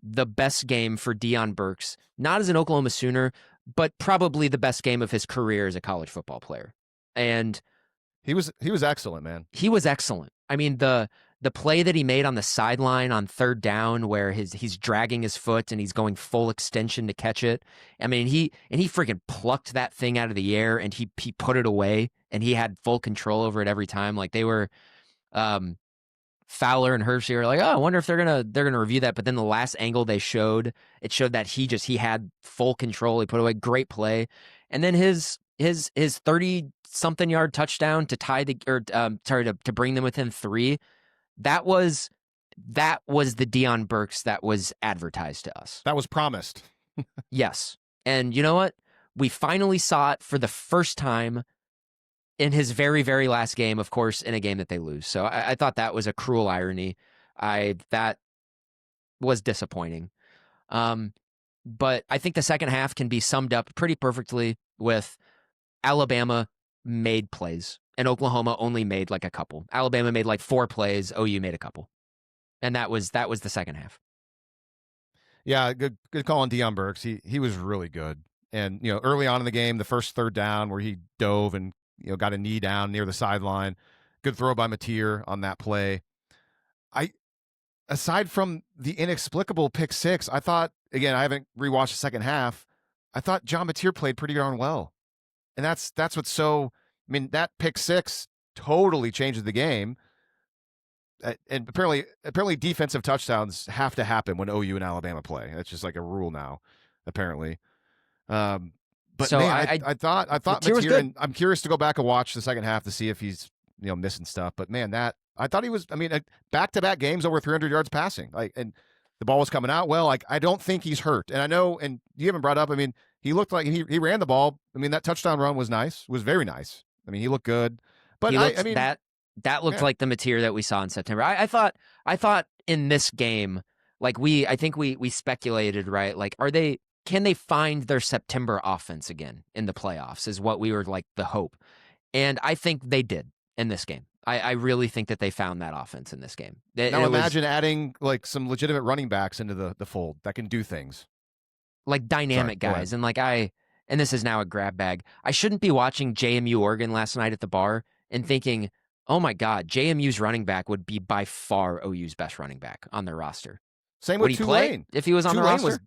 the best game for Deion Burks, not as an Oklahoma Sooner, but probably the best game of his career as a college football player. And he was excellent, man. He was excellent. I mean, the play that he made on the sideline on third down where he's dragging his foot and he's going full extension to catch it. I mean, he freaking plucked that thing out of the air and he put it away and he had full control over it every time. Like they were Fowler and Hershey were like, "Oh, I wonder if they're gonna review that." But then the last angle they showed, it showed that he had full control. He put away great play. And then his 30-something yard touchdown to tie to bring them within 3. That was the Deion Burks that was advertised to us. That was promised. Yes. And you know what? We finally saw it for the first time in his very, very last game, of course, in a game that they lose. So I thought that was a cruel irony. That was disappointing. But I think the second half can be summed up pretty perfectly with Alabama made plays and Oklahoma only made like a couple. Alabama made like 4 plays. OU made a couple. And that was the second half. Yeah, good call on Deion Burks. He was really good. And, early on in the game, the first third down where he dove and, got a knee down near the sideline. Good throw by Mateer on that play. Aside from the inexplicable pick 6, I thought, again, I haven't rewatched the second half. I thought John Mateer played pretty darn well. And that's what's so, I mean, that pick 6 totally changes the game. And apparently defensive touchdowns have to happen when OU and Alabama play. That's just like a rule now, apparently. But so man, I thought Mateer, and I'm curious to go back and watch the second half to see if he's missing stuff. But man, I thought he was. I mean, back-to-back games over 300 yards passing. And the ball was coming out well. Like I don't think he's hurt. And I know, and you haven't brought up. I mean, he looked like he ran the ball. I mean, that touchdown run was nice. Was very nice. I mean, he looked good. But that looked like the Mateer that we saw in September. I thought in this game, Like I think we speculated, right? Like, can they find their September offense again in the playoffs is what we were like the hope. And I think they did in this game. I really think that they found that offense in this game. Now It was imagine adding like some legitimate running backs into the fold that can do things. like Sorry, dynamic go ahead. guys. And this is now a grab bag. I shouldn't be watching JMU Oregon last night at the bar and thinking, oh my God, JMU's running back would be by far OU's best running back on their roster. Same Would with he play Tulane. if he was on the roster?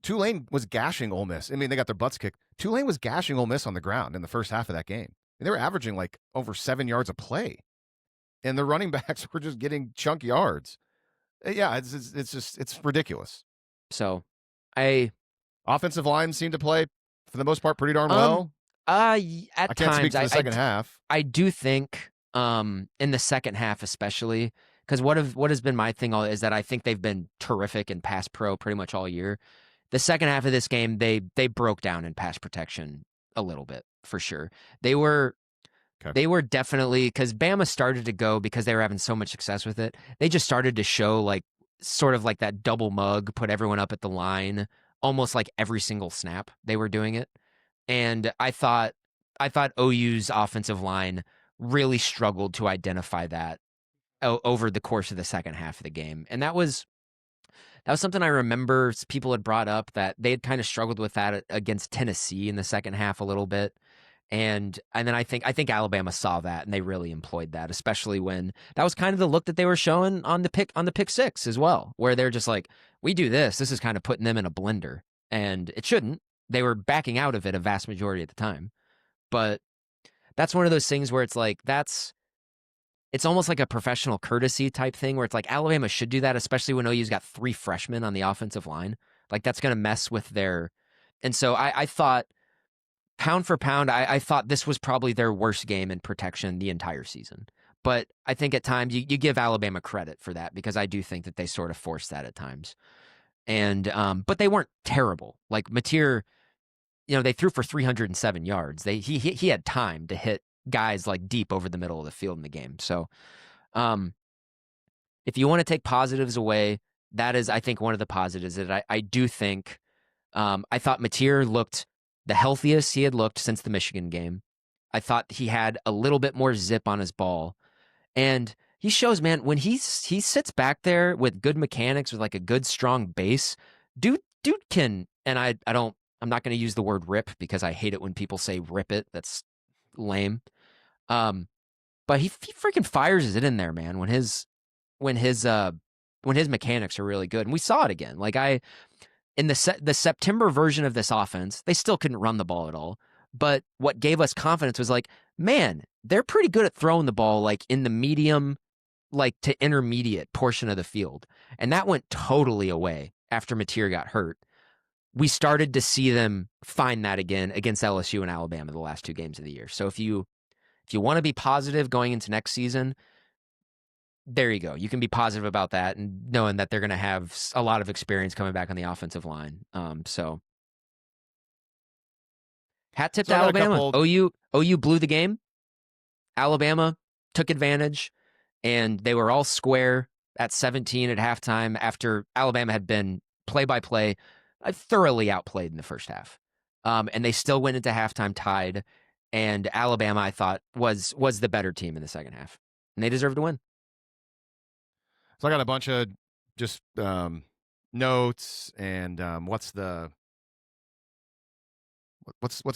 Tulane was gashing Ole Miss. I mean, they got their butts kicked. Tulane was gashing Ole Miss on the ground in the first half of that game. And they were averaging like over 7 yards a play. And the running backs were just getting chunk yards. Yeah, it's ridiculous. So offensive line seemed to play for the most part pretty darn well. At I can't times, speak to the second half. I do think in the second half especially, because what has been my thing is that I think they've been terrific in pass pro pretty much all year. The second half of this game, they broke down in pass protection a little bit for sure. They were definitely, because Bama started to go because they were having so much success with it. They just started to show like sort of like that double mug, put everyone up at the line, almost like every single snap they were doing it. And I thought OU's offensive line really struggled to identify that over the course of the second half of the game. And that was something I remember people had brought up, that they had kind of struggled with that against Tennessee in the second half a little bit. And then I think Alabama saw that and they really employed that, especially when that was kind of the look that they were showing on the pick six as well, where they're just like, we do this is kind of putting them in a blender, and it shouldn't. They were backing out of it a vast majority of the time. But that's one of those things where it's like, it's almost like a professional courtesy type thing where it's like Alabama should do that, especially when OU's got 3 freshmen on the offensive line. Like, that's going to mess with their. And so I thought, pound for pound, I thought this was probably their worst game in protection the entire season. But I think at times you give Alabama credit for that, because I do think that they sort of forced that at times. And but they weren't terrible. Like Mateer, they threw for 307 yards. He had time to hit guys like deep over the middle of the field in the game. So if you want to take positives away, that is, I think, one of the positives that I do think. I thought Mateer looked the healthiest he had looked since the Michigan game. I thought he had a little bit more zip on his ball. And he shows, man, when he sits back there with good mechanics, with like a good, strong base, dude can, and I'm not going to use the word rip, because I hate it when people say rip it. That's lame. But he freaking fires it in there, man, when his mechanics are really good. And we saw it again. Like, in the September version of this offense, they still couldn't run the ball at all. But what gave us confidence was like, man, they're pretty good at throwing the ball like in the medium, like to intermediate portion of the field. And that went totally away after Mateer got hurt. We started to see them find that again against LSU and Alabama the last 2 games of the year. So if you want to be positive going into next season, there you go. You can be positive about that, and knowing that they're going to have a lot of experience coming back on the offensive line. So hat tip to Alabama. OU blew the game. Alabama took advantage, and they were all square at 17 at halftime after Alabama had been play-by-play thoroughly outplayed in the first half. And they still went into halftime tied, and Alabama, I thought, was the better team in the second half, and they deserved to win. So I got a bunch of just notes and what's the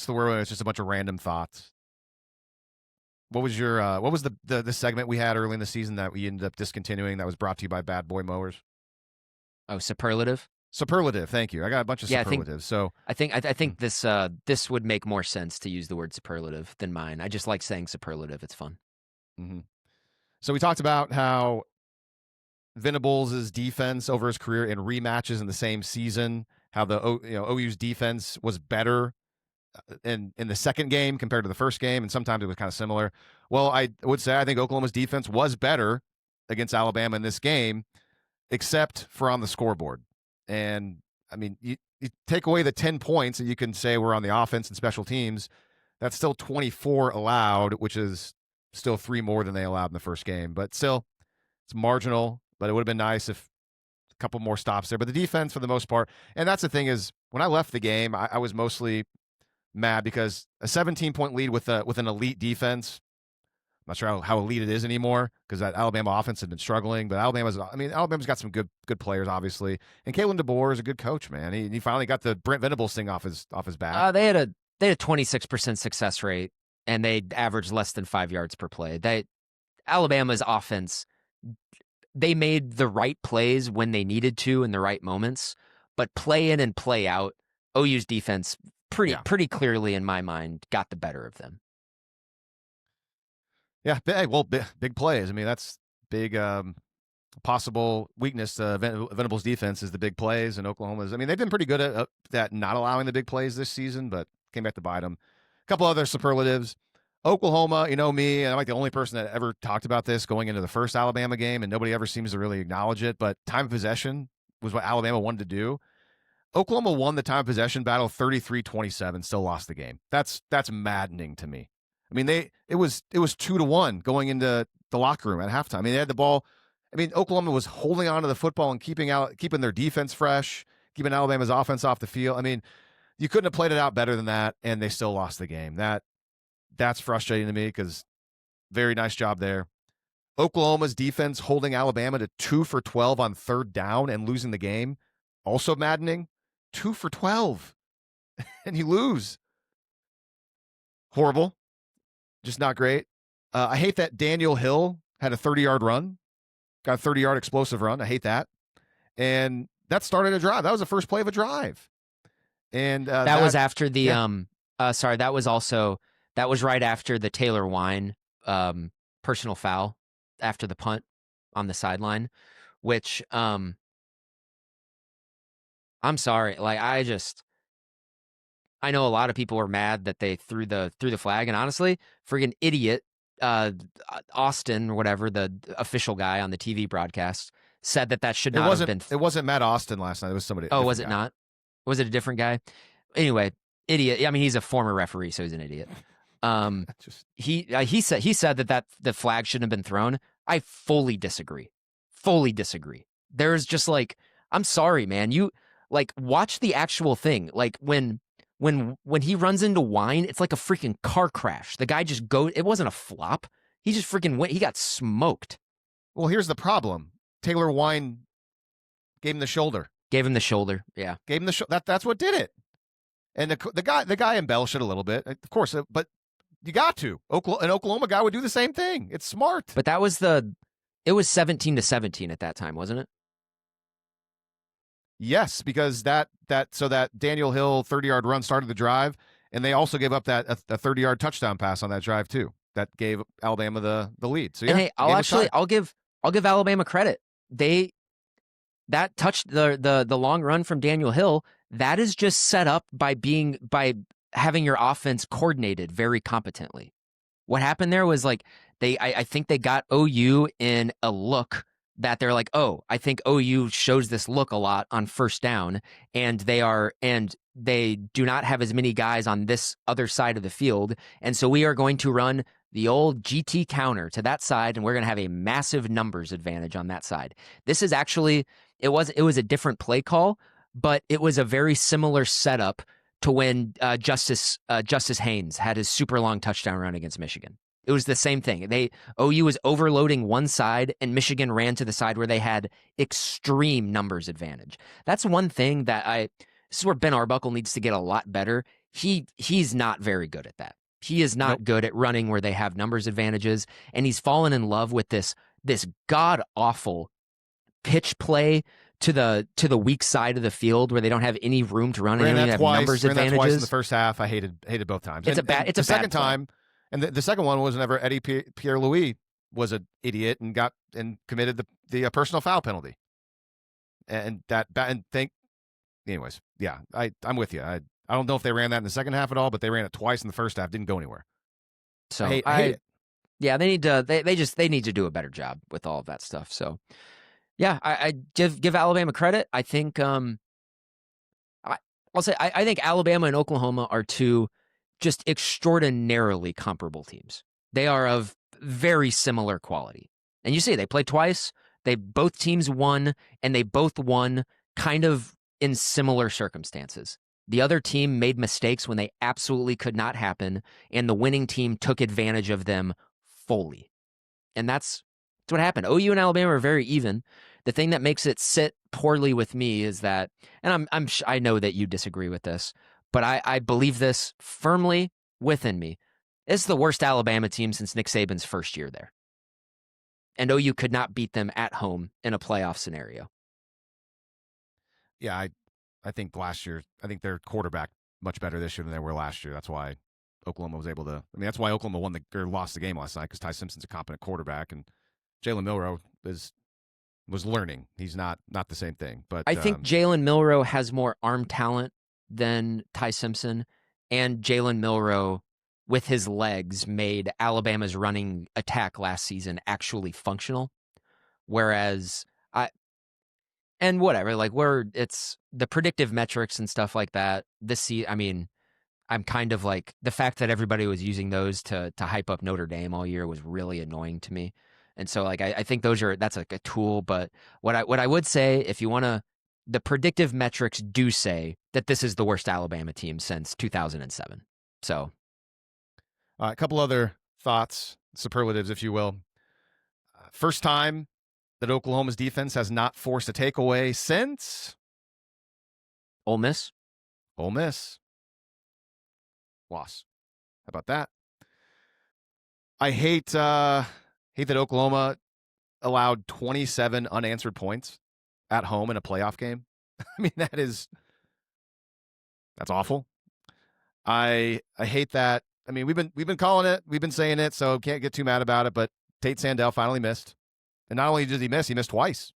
word? It's just a bunch of random thoughts. What was the segment we had early in the season that we ended up discontinuing that was brought to you by Bad Boy Mowers? Oh, superlative. Thank you. I got a bunch of superlatives. I think this would make more sense to use the word superlative than mine. I just like saying superlative. It's fun. Mm-hmm. So we talked about how Venables' defense over his career in rematches in the same season, how the OU's defense was better in the second game compared to the first game, and sometimes it was kind of similar. Well, I would say I think Oklahoma's defense was better against Alabama in this game, except for on the scoreboard. And I mean, you take away the 10 points and you can say we're on the offense and special teams. That's still 24 allowed, which is still 3 more than they allowed in the first game. But still, it's marginal. But it would have been nice if couple more stops there, but the defense for the most part. And that's the thing is, when I left the game, I was mostly mad because a 17-point lead with an elite defense. I'm not sure how elite it is anymore because that Alabama offense had been struggling. But Alabama's got some good players, obviously. And Kalen DeBoer is a good coach, man. He finally got the Brent Venables thing off his back. They had a 26% success rate, and they averaged less than 5 yards per play. Alabama's offense, they made the right plays when they needed to in the right moments, but play in and play out, OU's defense pretty clearly in my mind got the better of them. Yeah, big plays. I mean, that's big. Possible weakness Venables' defense is the big plays, and Oklahoma's. I mean, they've been pretty good at not allowing the big plays this season, but came back to bite them. A couple other superlatives. Oklahoma, you know me, and I'm like the only person that ever talked about this going into the first Alabama game, and nobody ever seems to really acknowledge it. But time of possession was what Alabama wanted to do. Oklahoma won the time of possession battle 33-27, still lost the game. That's maddening to me. I mean, it was 2-1 going into the locker room at halftime. I mean, they had the ball. I mean, Oklahoma was holding on to the football and keeping their defense fresh, keeping Alabama's offense off the field. I mean, you couldn't have played it out better than that, and they still lost the game. That's frustrating to me because very nice job there. Oklahoma's defense holding Alabama to 2 for 12 on third down and losing the game, also maddening. 2 for 12, and you lose. Horrible. Just not great. I hate that Daniel Hill had a 30-yard run. Got a 30-yard explosive run. I hate that. And that started a drive. That was the first play of a drive. And that was after the that was right after the Taylor Wine personal foul after the punt on the sideline, which I'm sorry. Like I know a lot of people were mad that they threw the flag, and honestly, friggin' idiot Austin or whatever, the official guy on the TV broadcast, said that should not have been. It wasn't Matt Austin last night. It was somebody. Oh, was it not? Was it a different guy? Anyway, idiot. I mean, he's a former referee, so he's an idiot. He said that the flag shouldn't have been thrown. I fully disagree. There's just like, I'm sorry, man. You like watch the actual thing. Like when he runs into Wine, it's like a freaking car crash. The guy just goes. It wasn't a flop. He just freaking went. He got smoked. Well, here's the problem. Taylor Wine gave him the shoulder. Gave him the shoulder. Yeah. Gave him the that's what did it. And the guy embellished it a little bit, of course, but you got to. An Oklahoma guy would do the same thing. It's smart. But it was 17-17 at that time, wasn't it? Yes, because that Daniel Hill 30-yard run started the drive, and they also gave up a 30-yard touchdown pass on that drive too. That gave Alabama the lead. So yeah, and hey, I'll give Alabama credit. That touched the long run from Daniel Hill. That is just set up by having your offense coordinated very competently. What happened there was like I think they got OU in a look that they're like, oh, I think OU shows this look a lot on first down, and they do not have as many guys on this other side of the field, and so we are going to run the old GT counter to that side, and we're going to have a massive numbers advantage on that side. This is actually it was a different play call, but it was a very similar setup to when Justice Haynes had his super long touchdown run against Michigan. It was the same thing. OU was overloading one side, and Michigan ran to the side where they had extreme numbers advantage. That's one thing this is where Ben Arbuckle needs to get a lot better. He's not very good at that. He is not good at running where they have numbers advantages, and he's fallen in love with this god awful pitch play to the weak side of the field where they don't have any room to run and they have numbers advantages. That twice in the first half. I hated both times. It's a second bad time. And the second one was whenever Eddie Pierre-Louis was an idiot and committed the personal foul penalty. Anyways, yeah, I'm with you. I don't know if they ran that in the second half at all, but they ran it twice in the first half. Didn't go anywhere. So I hate it. Yeah, they need to. They need to do a better job with all of that stuff. So yeah, I give Alabama credit. I think I'll say I think Alabama and Oklahoma are two just extraordinarily comparable teams. They are of very similar quality. And you see, they played twice. Both teams won, and they both won kind of in similar circumstances. The other team made mistakes when they absolutely could not happen, and the winning team took advantage of them fully. And that's what happened. OU and Alabama are very even. The thing that makes it sit poorly with me is that, and I know that you disagree with this, but I believe this firmly within me. It's the worst Alabama team since Nick Saban's first year there. And OU could not beat them at home in a playoff scenario. Yeah, I think last year, I think their quarterback much better this year than they were last year. That's why Oklahoma was able to. I mean, that's why Oklahoma lost the game last night, because Ty Simpson's a competent quarterback, and Jalen Milroe was learning. He's not the same thing. But I think Jalen Milroe has more arm talent than Ty Simpson, and Jalen Milroe, with his legs, made Alabama's running attack last season actually functional. Whereas it's the predictive metrics and stuff like that. I mean, I'm kind of like, the fact that everybody was using those to hype up Notre Dame all year was really annoying to me. And so like I think that's like a tool. But what I would say, if you want to, the predictive metrics do say that this is the worst Alabama team since 2007. So a couple other thoughts, superlatives, if you will. First time that Oklahoma's defense has not forced a takeaway since Ole Miss. Loss. How about that? I hate that Oklahoma allowed 27 unanswered points at home in a playoff game. I mean, that's awful. I hate that. I mean, we've been calling it, we've been saying it, so can't get too mad about it. But Tate Sandell finally missed, and not only did he miss twice.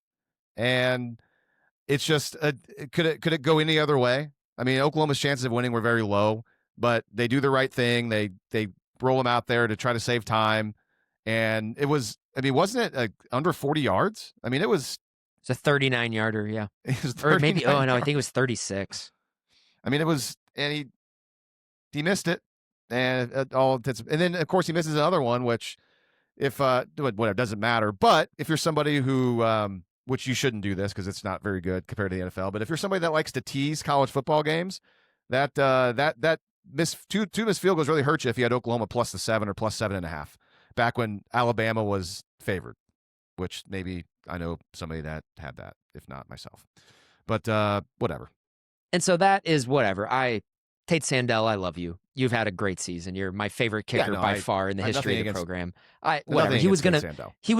And it's just, could it go any other way? I mean, Oklahoma's chances of winning were very low, but they do the right thing. They roll him out there to try to save time, and it was. I mean, wasn't it under 40 yards? I mean, it's a 39-yarder, yeah. Or maybe, I think it was 36. I mean, it was, and he missed it, and then of course he misses another one, which whatever, doesn't matter. But if you're somebody who, which you shouldn't do this because it's not very good compared to the NFL, but if you're somebody that likes to tease college football games, that two missed field goals really hurt you if you had Oklahoma plus the 7 or plus 7.5 back when Alabama was favored, which maybe I know somebody that had that, if not myself. But whatever. And so that is whatever. Tate Sandell, I love you. You've had a great season. You're my favorite kicker by far in the history of the program. Whatever. He was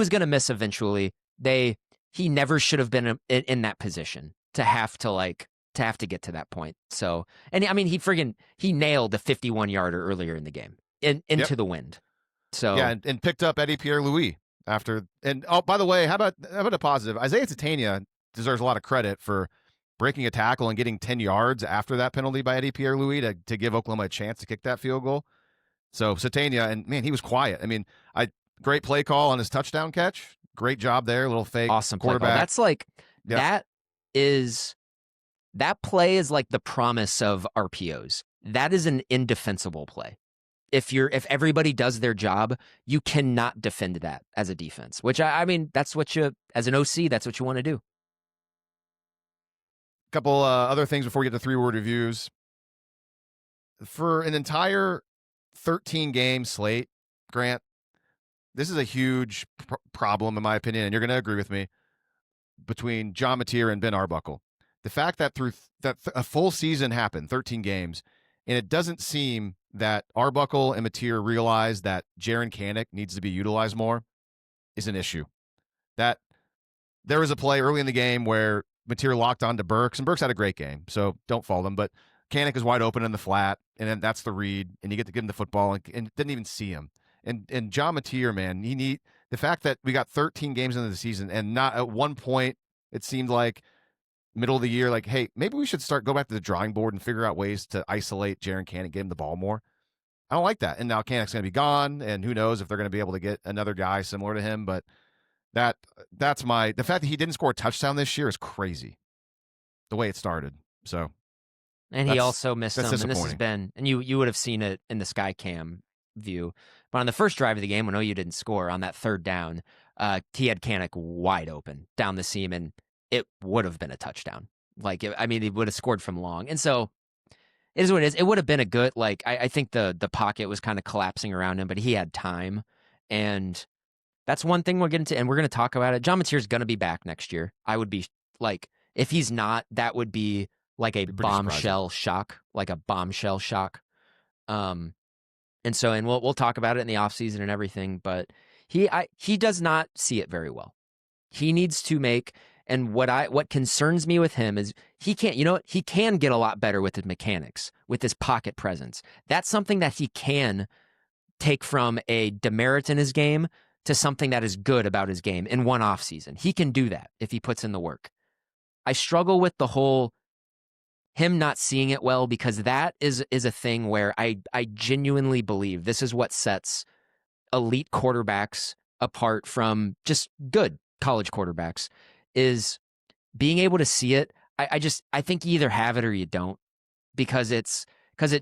gonna miss eventually. He never should have been in that position to have to get to that point. So, and I mean, he nailed a 51-yarder earlier in the game into the wind. So yeah, and picked up Eddie Pierre-Louis after. And oh, by the way, how about a positive? Isaiah Tatania deserves a lot of credit for breaking a tackle and getting 10 yards after that penalty by Eddie Pierre-Louis to give Oklahoma a chance to kick that field goal. So Satania, and man, he was quiet. I mean, great play call on his touchdown catch. Great job there, little fake awesome quarterback. Play call. That's like that play is like the promise of RPOs. That is an indefensible play. If everybody does their job, you cannot defend that as a defense. Which I mean, that's what as an OC, that's what you want to do. Couple other things before we get to 3-word reviews. For an entire 13-game slate, Grant, this is a huge problem, in my opinion, and you're going to agree with me, between John Mateer and Ben Arbuckle. The fact that a full season happened, 13 games, and it doesn't seem that Arbuckle and Mateer realize that Jaren Kanak needs to be utilized more is an issue. That there was a play early in the game where Mateer locked onto Burks, and Burks had a great game, so don't fault him, but Kanak is wide open in the flat, and then that's the read, and you get to give him the football, and didn't even see him. And John Mateer, man, the fact that we got 13 games into the season, and not at one point it seemed like middle of the year, like, hey, maybe we should go back to the drawing board and figure out ways to isolate Jaren Kanak, get him the ball more. I don't like that. And now Kanak's going to be gone, and who knows if they're going to be able to get another guy similar to him. But the fact that he didn't score a touchdown this year is crazy, the way it started. So, and he also missed some. And this has been, and you would have seen it in the Sky Cam. view. But on the first drive of the game, when OU didn't score on that third down, he had Kanik wide open down the seam, and it would have been a touchdown. Like, he would have scored from long. And so it is what it is. It would have been a good, like, I think the pocket was kind of collapsing around him, but he had time. And that's one thing we're getting to, and we're going to talk about it. John Mateer's going to be back next year. I would be like, if he's not, that would be like a bombshell shock, And we'll talk about it in the offseason and everything, but he does not see it very well. He needs to make, and what concerns me with him is he can get a lot better with his mechanics, with his pocket presence. That's something that he can take from a demerit in his game to something that is good about his game in one offseason. He can do that if he puts in the work. I struggle with the whole him not seeing it well, because that is a thing where I genuinely believe this is what sets elite quarterbacks apart from just good college quarterbacks, is being able to see it. I think you either have it or you don't, because it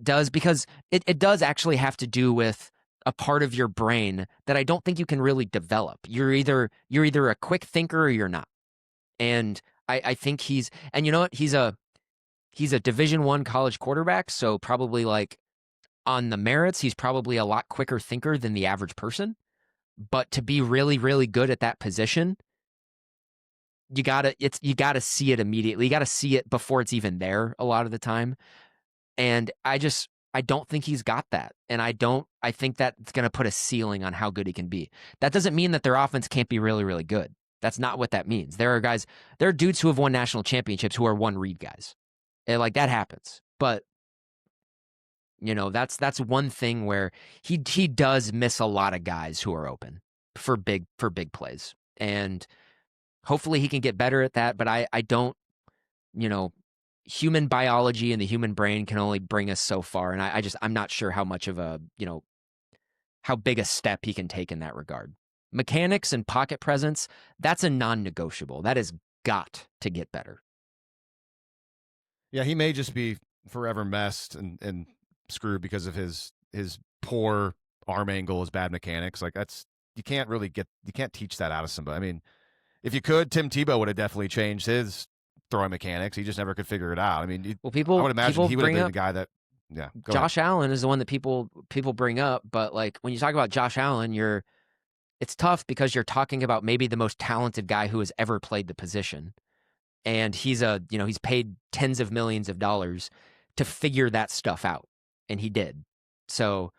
does actually have to do with a part of your brain that I don't think you can really develop. You're either a quick thinker or you're not. And I think he's a Division I college quarterback, so probably like on the merits, he's probably a lot quicker thinker than the average person. But to be really, really good at that position, you gotta see it immediately. You gotta see it before it's even there a lot of the time. And I don't think he's got that. And I think that's going to put a ceiling on how good he can be. That doesn't mean that their offense can't be really, really good. That's not what that means. There are dudes who have won national championships who are one-read guys. And like, that happens. But that's one thing where he does miss a lot of guys who are open for big plays. And hopefully he can get better at that. But I don't, human biology and the human brain can only bring us so far. And I'm not sure how much of how big a step he can take in that regard. Mechanics and pocket presence, that's a non-negotiable. That has got to get better. Yeah, he may just be forever messed and screwed because of his poor arm angle, his bad mechanics. Like, you can't teach that out of somebody. I mean, if you could, Tim Tebow would have definitely changed his throwing mechanics. He just never could figure it out. I mean, I would imagine he would have been the guy that. Yeah, Josh Allen is the one that people bring up, but like when you talk about Josh Allen, it's tough because you're talking about maybe the most talented guy who has ever played the position, and he's paid tens of millions of dollars to figure that stuff out, and he did. So,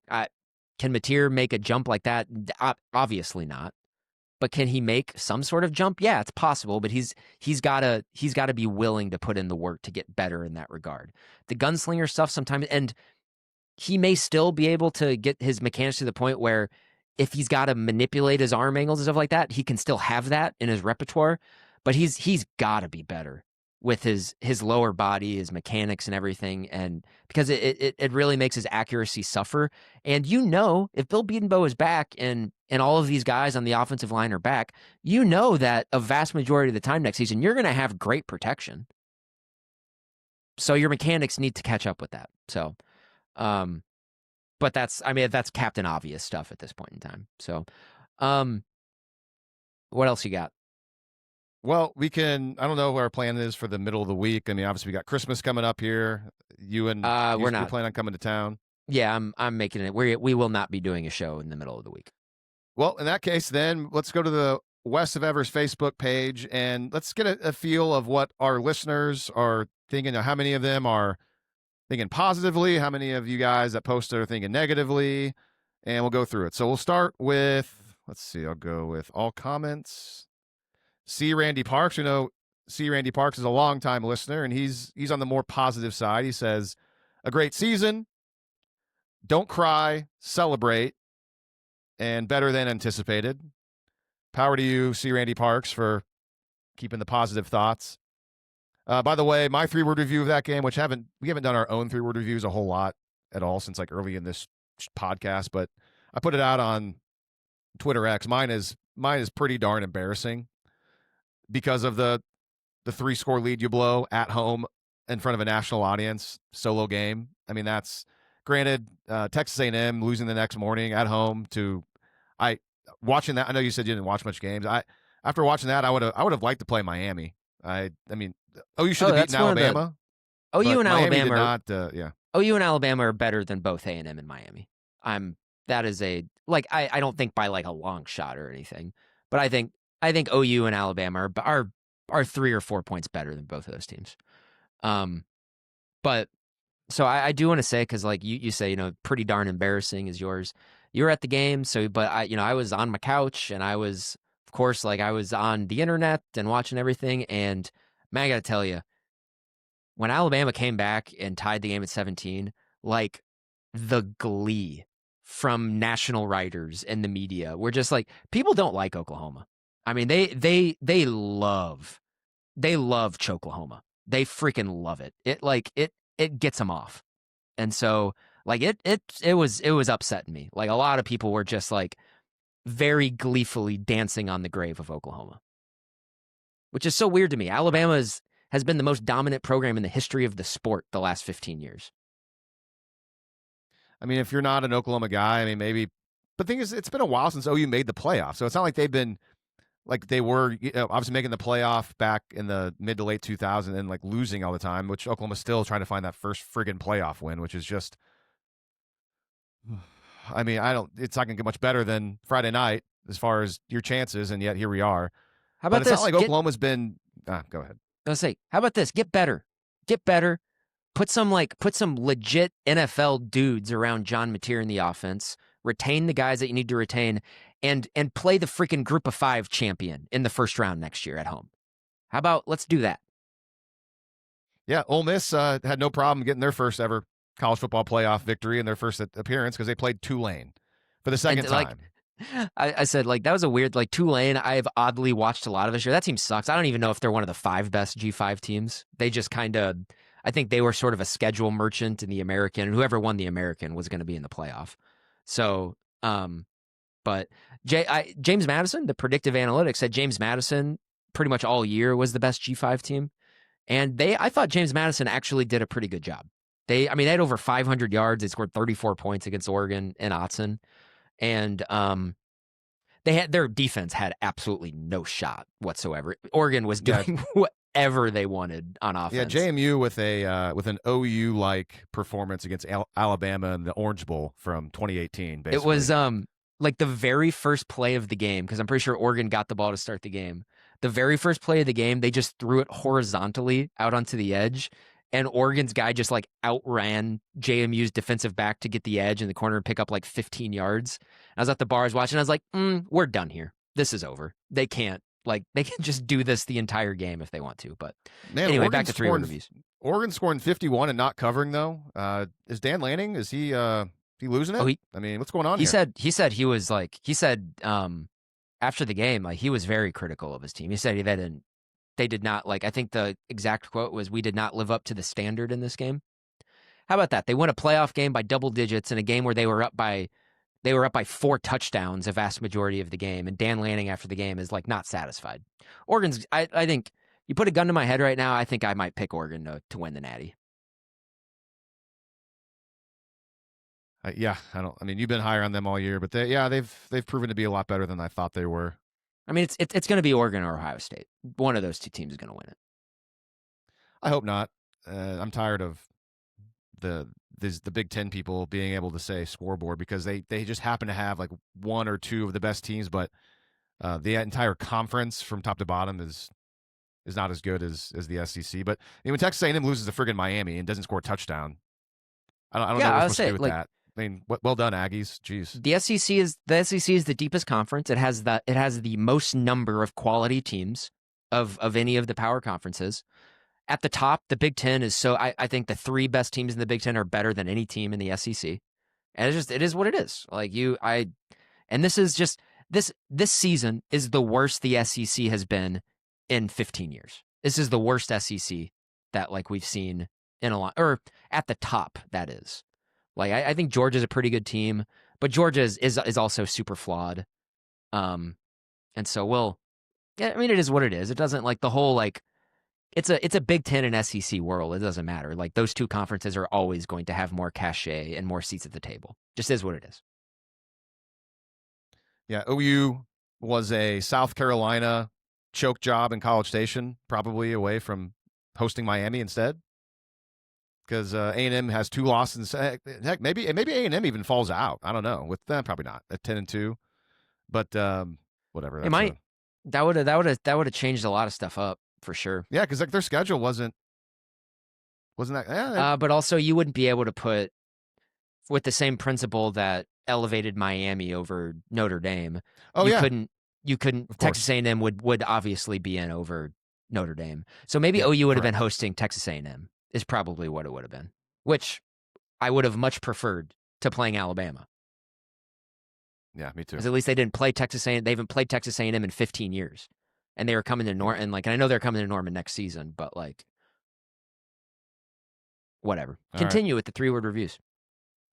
can Mateer make a jump like that? Obviously not. But can he make some sort of jump? Yeah, it's possible, but he's got to be willing to put in the work to get better in that regard. The gunslinger stuff sometimes, and he may still be able to get his mechanics to the point where if he's got to manipulate his arm angles and stuff like that, he can still have that in his repertoire, but he's got to be better with his lower body, his mechanics and everything, and because it really makes his accuracy suffer. And if Bill Bedenbaugh is back and all of these guys on the offensive line are back, that a vast majority of the time next season, you're going to have great protection. So your mechanics need to catch up with that. So, but that's Captain Obvious stuff at this point in time. So, what else you got? Well, I don't know what our plan is for the middle of the week. I mean, obviously we got Christmas coming up here. You're planning on coming to town? Yeah, I'm making it. We will not be doing a show in the middle of the week. Well, in that case, then let's go to the West of Evers Facebook page and let's get a feel of what our listeners are thinking. How many of them are thinking positively? How many of you guys that posted are thinking negatively? And we'll go through it. So we'll start with, let's see, I'll go with all comments. C. Randy Parks. C. Randy Parks is a longtime listener, and he's on the more positive side. He says, a great season. Don't cry, celebrate, and better than anticipated. Power to you, C. Randy Parks, for keeping the positive thoughts. By the way, my 3-word review of that game, which we haven't done our own 3-word reviews a whole lot at all since like early in this podcast, but I put it out on Twitter X. Mine is pretty darn embarrassing because of the 3-score lead you blow at home in front of a national audience, solo game. I mean, that's granted, Texas A&M losing the next morning at home to I watching that. I know you said you didn't watch much games. After watching that, I would have liked to play Miami. I mean, OU should have beaten That's one of the Alabama, OU but and Miami did Alabama. not. Yeah, OU and Alabama are better than both A&M and Miami. That is a like I don't think by like a long shot or anything, but I think OU and Alabama are 3 or 4 points better than both of those teams. But so I do want to say, because like you say, pretty darn embarrassing is yours. You were at the game, so but I was on my couch and I was, of course, like I was on the internet and watching everything. And man, I gotta tell you, when Alabama came back and tied the game at 17, like the glee from national writers and the media were just like, people don't like Oklahoma. I mean, they love Choklahoma. They freaking love it. It gets them off. And so like it was upsetting me. Like a lot of people were just like very gleefully dancing on the grave of Oklahoma, which is so weird to me. Alabama has been the most dominant program in the history of the sport the last 15 years. I mean, if you're not an Oklahoma guy, I mean, maybe. But the thing is, it's been a while since OU made the playoff, so it's not like they've been like they were obviously making the playoff back in the mid to late 2000s and like losing all the time, which Oklahoma's still trying to find that first friggin' playoff win, which is just. I mean, it's not going to get much better than Friday night as far as your chances, and yet here we are. How about but it's this? not like Oklahoma's been. Go ahead. I was say, how about this? Get better. Put some legit NFL dudes around John Mateer in the offense. Retain the guys that you need to retain, and play the freaking Group of 5 champion in the first round next year at home. How about let's do that? Yeah, Ole Miss had no problem getting their first ever college football playoff victory in their first appearance because they played Tulane for the second time. I said, like, that was a weird, like, Tulane, I've oddly watched a lot of this year. That team sucks. I don't even know if they're one of the 5 best G5 teams. They just kind of, I think they were sort of a schedule merchant in the American, and whoever won the American was going to be in the playoff. So, but James Madison, the predictive analytics said James Madison pretty much all year was the best G5 team. And I thought James Madison actually did a pretty good job. They had over 500 yards. They scored 34 points against Oregon and Autzen. And their defense had absolutely no shot whatsoever. Oregon was doing whatever they wanted on offense. Yeah, JMU with an OU like performance against Alabama in the Orange Bowl from 2018. Basically, it was like the very first play of the game, because I'm pretty sure Oregon got the ball to start the game. The very first play of the game, they just threw it horizontally out onto the edge. And Oregon's guy just like outran JMU's defensive back to get the edge in the corner and pick up like 15 yards. I was at the bars watching. I was like, we're done here. This is over. They can just do this the entire game if they want to. But anyway, Oregon back to 3 reviews. Oregon scoring 51 and not covering though. Is Dan Lanning? Is he losing it? I mean, what's going on here? He said after the game, like he was very critical of his team. He said they did not, like, I think the exact quote was, "We did not live up to the standard in this game." How about that? They won a playoff game by double digits in a game where they were up by 4 touchdowns a vast majority of the game, and Dan Lanning after the game is like not satisfied. Oregon's, I think you put a gun to my head right now, I think I might pick Oregon to win the Natty. Yeah, I mean, you've been higher on them all year, but they've proven to be a lot better than I thought they were. I mean, it's going to be Oregon or Ohio State. One of those 2 teams is going to win it. I hope not. I'm tired of the Big Ten people being able to say scoreboard, because they just happen to have like 1 or 2 of the best teams, but the entire conference from top to bottom is not as good as the SEC. But when Texas A&M loses to friggin' Miami and doesn't score a touchdown, I don't know what we're supposed to do with that. I mean, well done, Aggies. Jeez. The SEC is the deepest conference. It has the most number of quality teams of any of the power conferences. At the top, the Big Ten is I think the 3 best teams in the Big Ten are better than any team in the SEC. And it is what it is. Like and this is just this season is the worst the SEC has been in 15 years. This is the worst SEC that like we've seen in a lot, or at the top, that is. Like I think Georgia's a pretty good team, but Georgia is also super flawed. And so I mean, it is what it is. It doesn't like the whole like it's a Big Ten and SEC world. It doesn't matter. Like those two conferences are always going to have more cachet and more seats at the table. Just is what it is. Yeah, OU was a South Carolina choke job in College Station, probably away from hosting Miami instead. Because A&M has 2 losses. Heck, maybe A&M even falls out. I don't know. With them, probably not at 10-2. But whatever. It might. That would have changed a lot of stuff up for sure. Yeah, because like their schedule wasn't that. Yeah, but also you wouldn't be able to put with the same principle that elevated Miami over Notre Dame. Oh, you yeah. couldn't. Texas A&M would obviously be in over Notre Dame. So maybe OU would have been hosting Texas A&M is probably what it would have been, which I would have much preferred to playing Alabama. Yeah, me too. Because at least they didn't play Texas A&M. They haven't played Texas A&M in 15 years, and they were coming to Norman. And I know they're coming to Norman next season, but like, whatever. Continue with the 3-word reviews.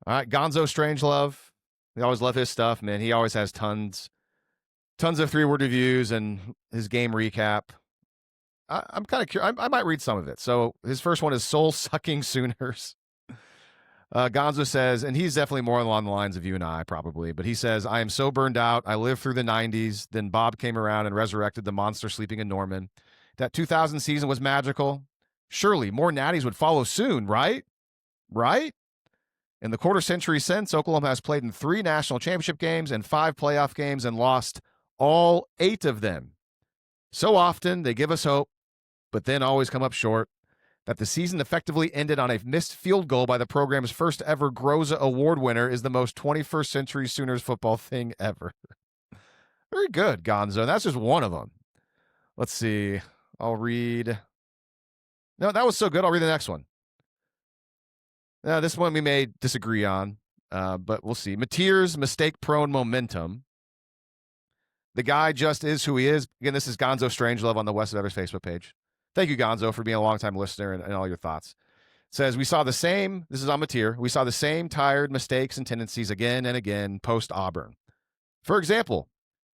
All right, Gonzo Strangelove. We always love his stuff, man. He always has tons of 3-word reviews and his game recap. I'm kind of curious. I might read some of it. So his first one is Soul Sucking Sooners. Gonzo says, and he's definitely more along the lines of you and I probably, but he says, I am so burned out. I lived through the 90s. Then Bob came around and resurrected the monster sleeping in Norman. That 2000 season was magical. Surely more natties would follow soon, right? Right? In the quarter century since, Oklahoma has played in 3 national championship games and 5 playoff games and lost all 8 of them. So often they give us hope, but then always come up short. That the season effectively ended on a missed field goal by the program's first ever Groza Award winner is the most 21st century Sooners football thing ever. Very good, Gonzo. That's just one of them. Let's see. I'll read. No, that was so good. I'll read the next one. This one we may disagree on, but we'll see. Mateer's mistake-prone momentum. The guy just is who he is. Again, this is Gonzo Strangelove on the West of Evers Facebook page. Thank you, Gonzo, for being a longtime listener and all your thoughts. It says, we saw the same, this is on Mateer, we saw the same tired mistakes and tendencies again and again post-Auburn. For example,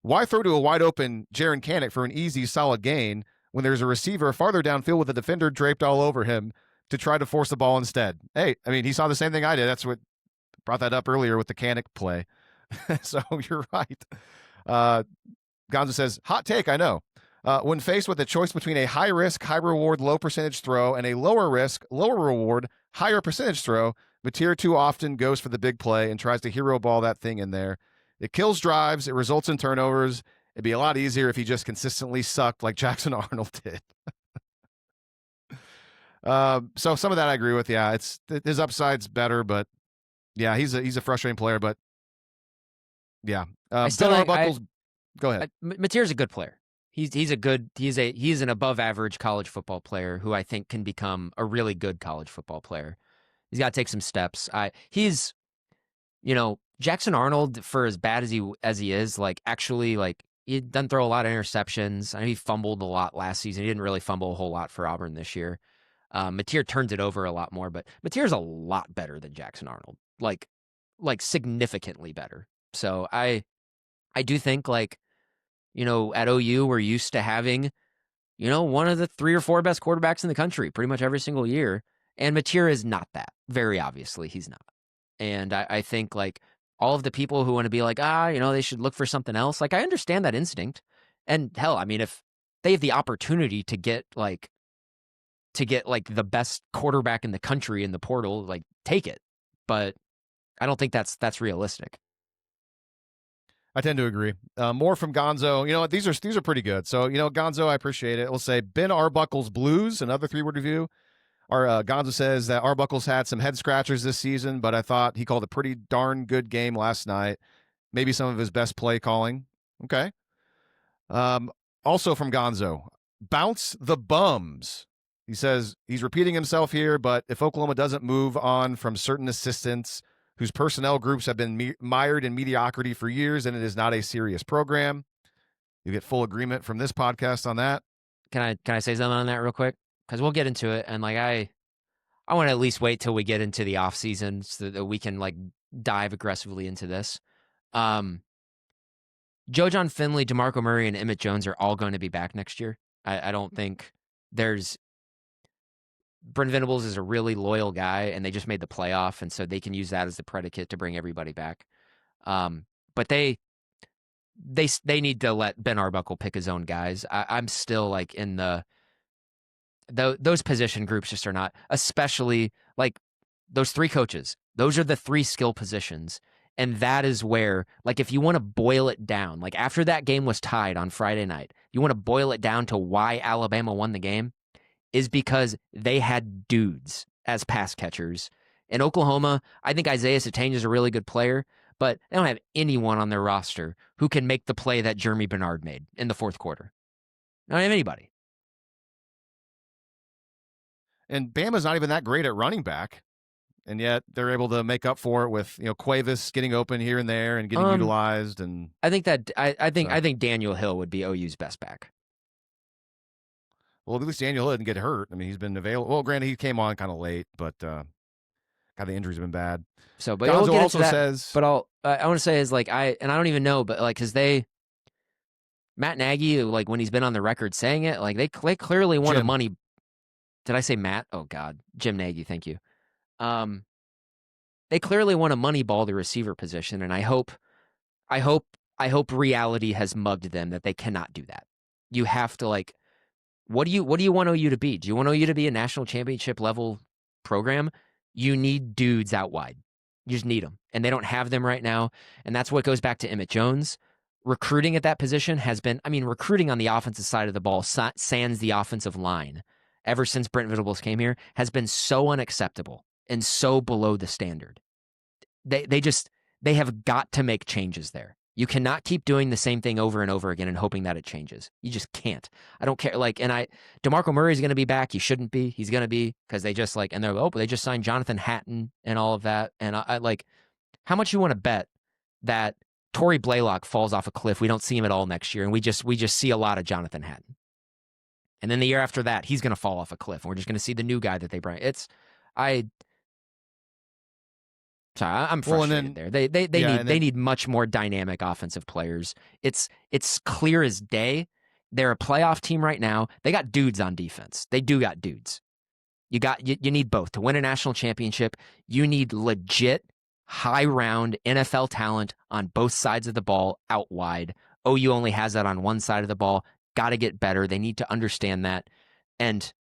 why throw to a wide-open Jaron Canick for an easy, solid gain when there's a receiver farther downfield with a defender draped all over him to try to force the ball instead? Hey, I mean, he saw the same thing I did. That's what brought that up earlier with the Canick play. So you're right. Gonzo says, hot take, I know. When faced with a choice between a high-risk, high-reward, low-percentage throw and a lower-risk, lower-reward, higher-percentage throw, Mateer too often goes for the big play and tries to hero ball that thing in there. It kills drives. It results in turnovers. It'd be a lot easier if he just consistently sucked like Jackson Arnold did. So some of that I agree with. Yeah, his upside's better, but yeah, he's a frustrating player. But yeah, Bill Arbuckle's. Go ahead. Mateer's a good player. He's an above average college football player who I think can become a really good college football player. He's got to take some steps. Jackson Arnold, for as bad as he is, like actually like he doesn't throw a lot of interceptions. I know he fumbled a lot last season. He didn't really fumble a whole lot for Auburn this year. Mateer turns it over a lot more, but Mateer's a lot better than Jackson Arnold, like significantly better. So I do think like, at OU, we're used to having, one of the 3 or 4 best quarterbacks in the country pretty much every single year. And Mateer is not that. Very obviously, he's not. And I think, like, all of the people who want to be like, they should look for something else. Like, I understand that instinct. And hell, I mean, if they have the opportunity to get the best quarterback in the country in the portal, like, take it. But I don't think that's realistic. I tend to agree. More from Gonzo. These are pretty good. So, Gonzo, I appreciate it. We'll say Ben Arbuckle's Blues, another 3-word review. Gonzo says that Arbuckle's had some head scratchers this season, but I thought he called a pretty darn good game last night. Maybe some of his best play calling. Okay. Also from Gonzo, bounce the bums. He says he's repeating himself here, but if Oklahoma doesn't move on from certain assistants whose personnel groups have been mired in mediocrity for years, and it is not a serious program. You get full agreement from this podcast on that. Can I say something on that real quick? Because we'll get into it, and like I want to at least wait till we get into the off season so that we can like dive aggressively into this. Joe John Finley, DeMarco Murray, and Emmett Jones are all going to be back next year. I don't think there's Brent Venables is a really loyal guy, and they just made the playoff, and so they can use that as the predicate to bring everybody back. But they need to let Ben Arbuckle pick his own guys. I'm still like in those position groups just are not, especially like those three coaches. Those are the three skill positions. And that is where, like, if you want to boil it down, like after that game was tied on Friday night, you want to boil it down to why Alabama won the game is because they had dudes as pass catchers. In Oklahoma, I think Isaiah Satania is a really good player, but they don't have anyone on their roster who can make the play that Jeremy Bernard made in the fourth quarter. They don't have anybody. And Bama's not even that great at running back, and yet they're able to make up for it with Cuevas getting open here and there and getting utilized. And I think that I think Daniel Hill would be OU's best back. Well, at least Daniel Hill didn't get hurt. I mean, he's been available. Well, granted, he came on kind of late, but God, the injuries have been bad. So, but Gonzo we'll get also into that, says, but I want to say is like I don't even know, but like because Matt Nagy, like when he's been on the record saying it, like they clearly want a money. Did I say Matt? Oh God, Jim Nagy, thank you. They clearly want to moneyball the receiver position, and I hope reality has mugged them that they cannot do that. You have to like. What do you want OU to be? Do you want OU to be a national championship level program? You need dudes out wide. You just need them. And they don't have them right now. And that's what goes back to Emmett Jones. Recruiting at that position has been, recruiting on the offensive side of the ball, sans the offensive line, ever since Brent Venables came here, has been so unacceptable and so below the standard. They have got to make changes there. You cannot keep doing the same thing over and over again and hoping that it changes. You just can't. I don't care. Like, and DeMarco Murray's going to be back. He shouldn't be. He's going to be because they just like, and they're, they just signed Jonathan Hatton and all of that. And I like, how much you want to bet that Torrey Blaylock falls off a cliff? We don't see him at all next year. And we just see a lot of Jonathan Hatton. And then the year after that, he's going to fall off a cliff. And we're just going to see the new guy that they bring. Sorry, I'm frustrated there. They need much more dynamic offensive players. It's clear as day. They're a playoff team right now. They got dudes on defense. They do got dudes. You need both to win a national championship. You need legit high round NFL talent on both sides of the ball out wide. OU only has that on one side of the ball. Got to get better. They need to understand that. And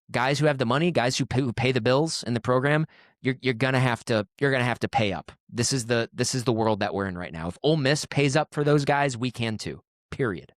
guys who have the money, guys who pay the bills in the program, you're gonna have to pay up. This is the world that we're in right now. If Ole Miss pays up for those guys, we can too. Period.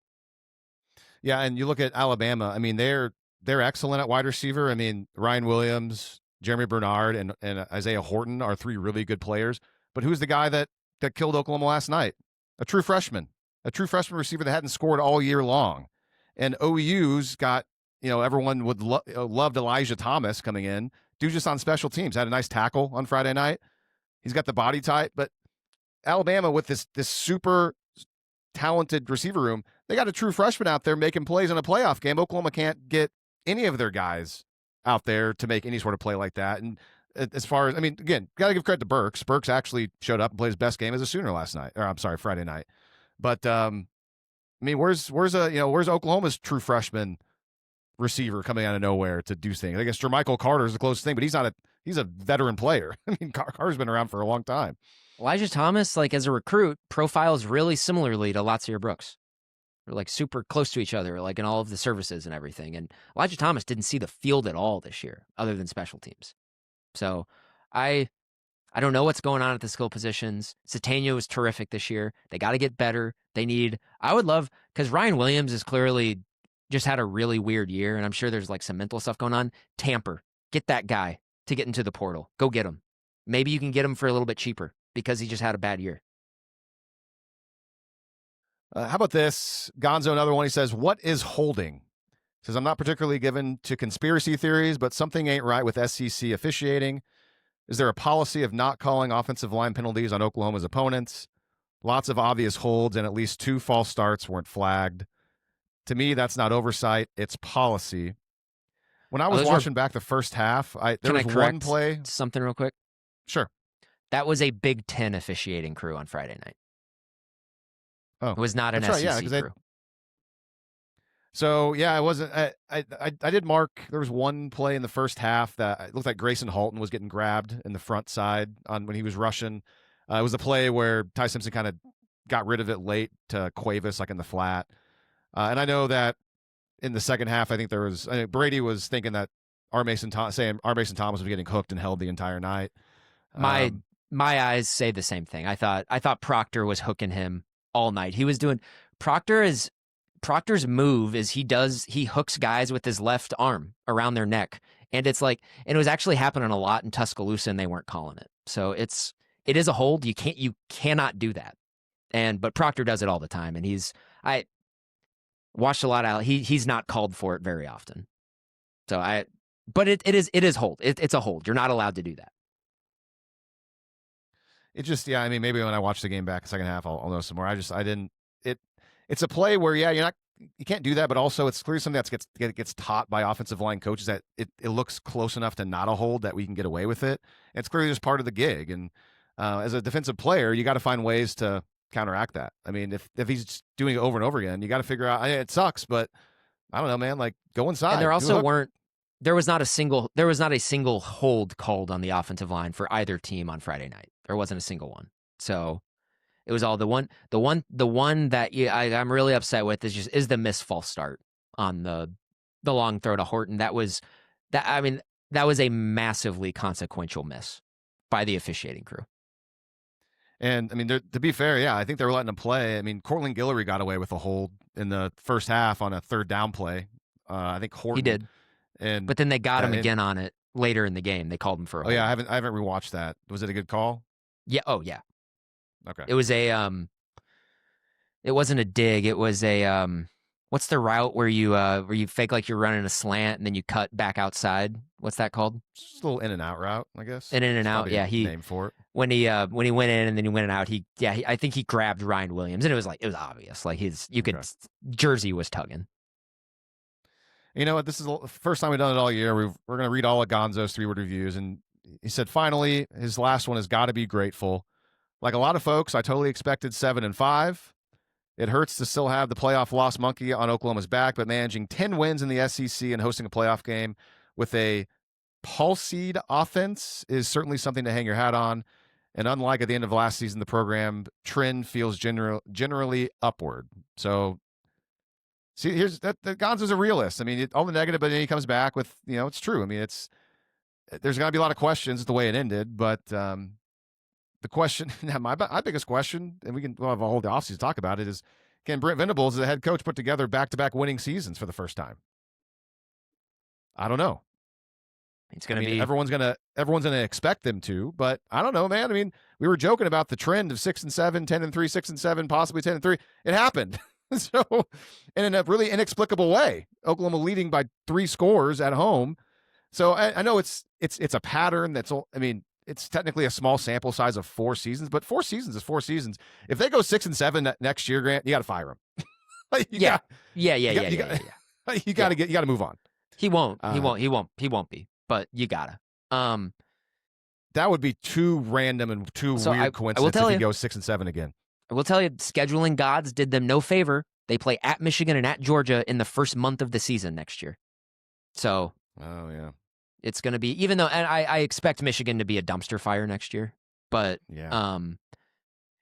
Yeah, and you look at Alabama. I mean, they're excellent at wide receiver. I mean, Ryan Williams, Jeremy Bernard, and Isaiah Horton are three really good players. But who's the guy that killed Oklahoma last night? A true freshman receiver that hadn't scored all year long. And OU's got, everyone would loved Elijah Thomas coming in. Dude just on special teams. Had a nice tackle on Friday night. He's got the body type. But Alabama with this super talented receiver room, they got a true freshman out there making plays in a playoff game. Oklahoma can't get any of their guys out there to make any sort of play like that. And as far as, again, got to give credit to Burks. Burks actually showed up and played his best game as a Sooner Friday night. But where's Oklahoma's true freshman receiver coming out of nowhere to do things? I guess Jermichael Carter is the closest thing, but he's a veteran player. Carter's been around for a long time. Elijah Thomas, like as a recruit, profiles really similarly to Latsier Brooks. They're like super close to each other, like in all of the services and everything. And Elijah Thomas didn't see the field at all this year, other than special teams. So I don't know what's going on at the skill positions. Satania was terrific this year. They got to get better. I would love, because Ryan Williams is clearly just had a really weird year, and I'm sure there's like some mental stuff going on. Tamper, get that guy to get into the portal. Go get him. Maybe you can get him for a little bit cheaper because he just had a bad year. How about this? Gonzo, another one. He says, what is holding? He says, I'm not particularly given to conspiracy theories, but something ain't right with SEC officiating. Is there a policy of not calling offensive line penalties on Oklahoma's opponents? Lots of obvious holds and at least 2 false starts weren't flagged. To me, that's not oversight. It's policy. When I was watching back the first half, there was one play. Something real quick? Sure. That was a Big Ten officiating crew on Friday night. Oh, it was not an SEC crew. So yeah, I wasn't. I did mark. There was one play in the first half that it looked like Grayson Halton was getting grabbed in the front side on when he was rushing. It was a play where Ty Simpson kind of got rid of it late to Cuevas, like in the flat. And I know that in the second half, I think Brady was thinking that saying R. Mason Thomas was getting hooked and held the entire night. My eyes say the same thing. I thought Proctor was hooking him all night. He was doing Proctor's move is he hooks guys with his left arm around their neck. And it was actually happening a lot in Tuscaloosa and they weren't calling it. So it is a hold. You cannot do that. But Proctor does it all the time. And I watched a lot out. He's not called for it very often. But it is hold. It's a hold. You're not allowed to do that. It just, yeah, I mean, maybe when I watch the game back the second half, I'll know some more. It's a play where, yeah, you can't do that, but also it's clearly something that gets taught by offensive line coaches that it looks close enough to not a hold that we can get away with it. And it's clearly just part of the gig. And as a defensive player, you got to find ways to counteract that. I mean, if he's doing it over and over again, you got to figure out, it sucks, but I don't know, man, like go inside. And there was not a single hold called on the offensive line for either team on Friday night. There wasn't a single one. So it was all the one that I'm really upset with is the missed false start on the long throw to Horton. That was a massively consequential miss by the officiating crew. And I mean, to be fair, yeah, I think they were letting him play. I mean, Cortland Guillory got away with a hold in the first half on a third down play. I think Horton. He did. But then they got him again on it later in the game. They called him for a hold. Yeah, I haven't rewatched that. Was it a good call? Yeah. Oh yeah. Okay. It was it wasn't a dig. It was a what's the route where you fake like you're running a slant and then you cut back outside? What's that called? Just a little in and out route, I guess. An in and out. Yeah, name for it. When he went in and then he went out, I think he grabbed Ryan Williams and it was obvious. Like Jersey was tugging. You know what? This is the first time we've done it all year. We're going to read all of Gonzo's 3-word reviews, and he said finally his last one has got to be grateful. Like a lot of folks, I totally expected 7-5. It hurts to still have the playoff loss monkey on Oklahoma's back, but managing 10 wins in the SEC and hosting a playoff game with a pulseed offense is certainly something to hang your hat on. And unlike at the end of last season, the program trend feels generally upward. So, see, here's that. Gonzo's a realist. I mean, all the negative, but then he comes back with, it's true. I mean, there's going to be a lot of questions the way it ended, but the question, my biggest question, and we'll have a whole offseason to talk about it, is can Brent Venables, as a head coach, put together back-to-back winning seasons for the first time? I don't know. It's going to be everyone's gonna expect them to, but I don't know, man. I mean, we were joking about the trend of 6-7, 10-3, 6-7, possibly 10-3. It happened. So, and in a really inexplicable way, Oklahoma leading by 3 scores at home. So I know it's a pattern it's technically a small sample size of 4 seasons, but 4 seasons is 4 seasons. If they go 6-7 next year, Grant, you got to fire him. You got to move on. He won't be, but you gotta. That would be too random and too weird coincidence if he goes 6-7 again. I will tell you, scheduling gods did them no favor. They play at Michigan and at Georgia in the first month of the season next year. So, oh yeah, it's going to be, even though, and I expect Michigan to be a dumpster fire next year, but yeah,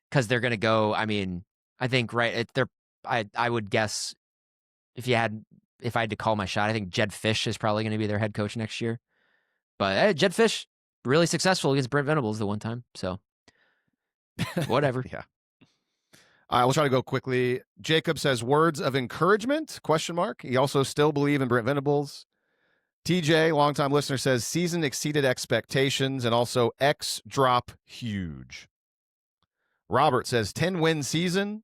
because they're going to go. I mean, I think I would guess if I had to call my shot, I think Jed Fish is probably going to be their head coach next year. But Jed Fish really successful against Brent Venables the one time, so whatever. Yeah. We'll try to go quickly. Jacob says, words of encouragement, ? He also still believe in Brent Venables. TJ, longtime listener, says, season exceeded expectations and also X drop huge. Robert says, 10-win season.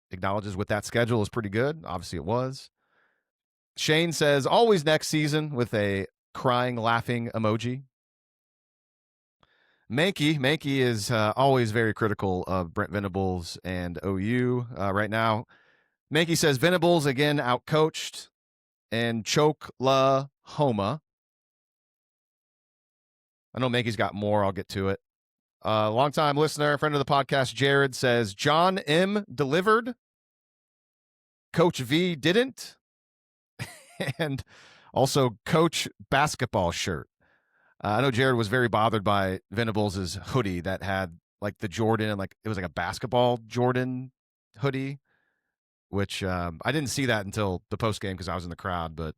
Acknowledges with that schedule is pretty good. Obviously it was. Shane says, always next season with a crying, laughing emoji. Mankey is always very critical of Brent Venables and OU right now. Mankey says Venables again outcoached and Choklahoma. I know Mankey's got more. I'll get to it. Longtime listener, friend of the podcast, Jared says John M. delivered. Coach V didn't, and also Coach Basketball shirt. I know Jared was very bothered by Venables' hoodie that had like the Jordan and like it was like a basketball Jordan hoodie, which I didn't see that until the post game because I was in the crowd, but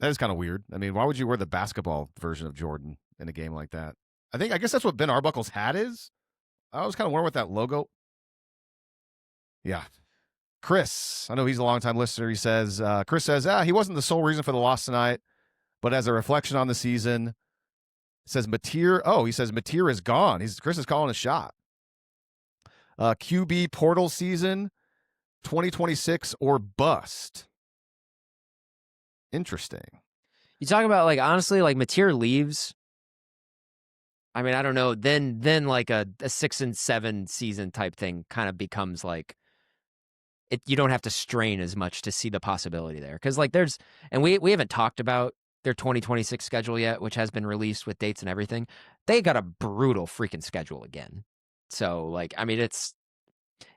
that is kind of weird. I mean, why would you wear the basketball version of Jordan in a game like that? I guess that's what Ben Arbuckle's hat is. I was kind of wondering what that logo. Yeah. Chris, I know he's a longtime listener. He says, Chris says, he wasn't the sole reason for the loss tonight, but as a reflection on the season, says he says Mateer is gone. Chris is calling a shot. QB portal season, 2026 or bust. Interesting. You talk about like honestly, like Mateer leaves. I mean, I don't know. Then like a 6 and 7 season type thing kind of becomes like it. You don't have to strain as much to see the possibility there because like we haven't talked about their 2026 schedule yet, which has been released with dates and everything. They got a brutal freaking schedule again. So like, I mean, it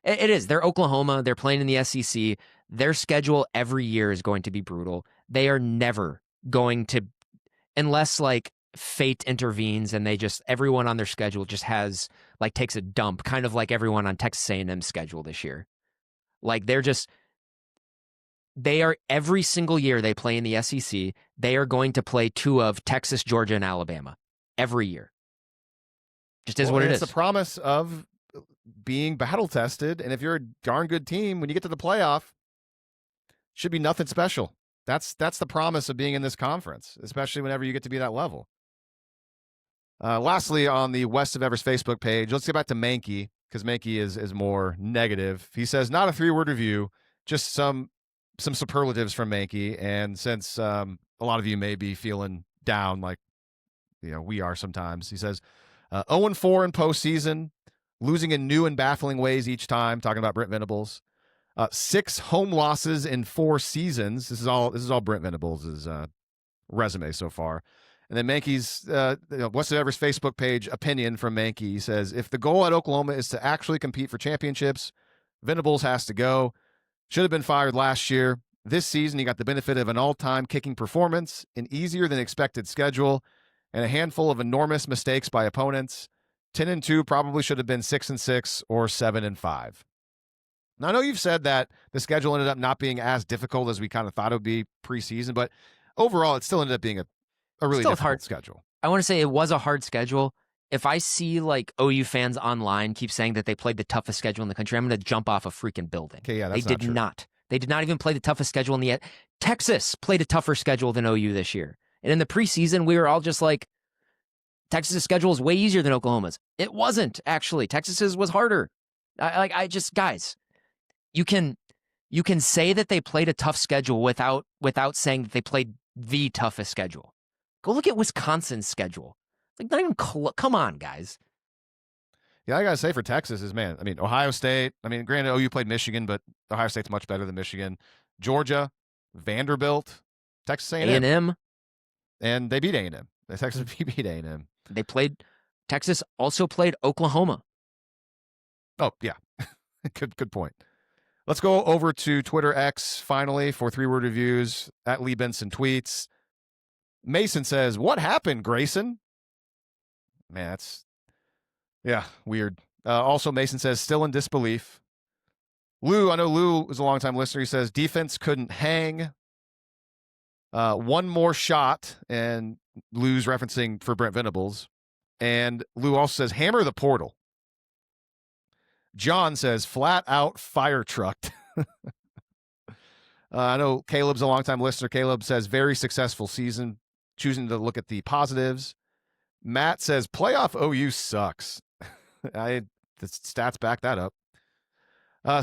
is. They're Oklahoma. They're playing in the SEC. Their schedule every year is going to be brutal. They are never going to, unless like fate intervenes and everyone on their schedule just takes a dump, kind of like everyone on Texas A&M's schedule this year. Like they are every single year they play in the SEC, they are going to play 2 of Texas, Georgia, and Alabama every year. Just is what it is. It's the promise of being battle tested, and if you're a darn good team, when you get to the playoff, should be nothing special. That's the promise of being in this conference, especially whenever you get to be that level. Lastly, on the West of Evers Facebook page, let's get back to Mankey, because Mankey is more negative. He says, not a 3-word review, just some superlatives from Mankey. And since a lot of you may be feeling down like we are sometimes, he says, 0-4 in postseason, losing in new and baffling ways each time, talking about Brent Venables. 6 home losses in 4 seasons. This is all Brent Venables' resume so far. And then Mankey's West of Evers Facebook page opinion from Mankey. He says, if the goal at Oklahoma is to actually compete for championships, Venables has to go. Should have been fired last year. This season, he got the benefit of an all-time kicking performance, an easier than expected schedule, and a handful of enormous mistakes by opponents. 10-2 probably should have been 6-6 or 7-5. Now, I know you've said that the schedule ended up not being as difficult as we kind of thought it would be preseason, but overall, it still ended up being a really difficult hard schedule. I want to say it was a hard schedule. If I see like OU fans online keep saying that they played the toughest schedule in the country, I'm going to jump off a freaking building. Okay, yeah, they did not. They did not even play the toughest schedule in the. Texas played a tougher schedule than OU this year, and in the preseason, we were all just like, Texas's schedule is way easier than Oklahoma's. It wasn't actually. Texas's was harder. Guys, you can say that they played a tough schedule without saying that they played the toughest schedule. Go look at Wisconsin's schedule. Like, not even come on, guys. Yeah, I got to say for Texas is, man, I mean, Ohio State. I mean, granted, OU played Michigan, but Ohio State's much better than Michigan. Georgia, Vanderbilt, Texas A&M. A&M. And they beat A&M. Texas beat A&M. Texas also played Oklahoma. Oh, yeah. Good point. Let's go over to Twitter X finally for 3-word reviews. At Lee Benson tweets. Mason says, what happened, Grayson? Man, that's, weird. Also, Mason says, still in disbelief. I know Lou is a longtime listener. He says, defense couldn't hang. One more shot, and Lou's referencing for Brent Venables. And Lou also says, hammer the portal. John says, flat out fire trucked. I know Caleb's a longtime listener. Caleb says, very successful season, choosing to look at the positives. Matt says, playoff OU sucks. The stats back that up.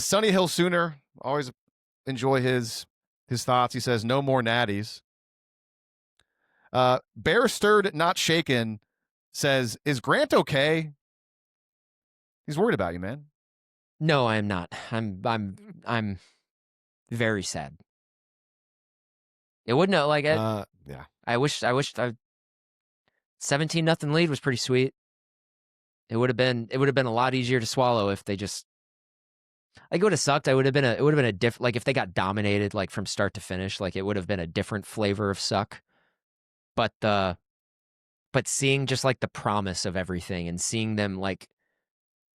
Sunny Hill Sooner, always enjoy his thoughts. He says, no more natties. Bear Stirred Not Shaken says, is Grant okay? He's worried about you, man. No, I am not. I'm very sad. It wouldn't have, like, yeah. I wish 17-0 lead was pretty sweet. It would have been a lot easier to swallow if they just Like it would have sucked. It would have been a different, like if they got dominated like from start to finish, like it would have been a different flavor of suck. But seeing just like the promise of everything and seeing them like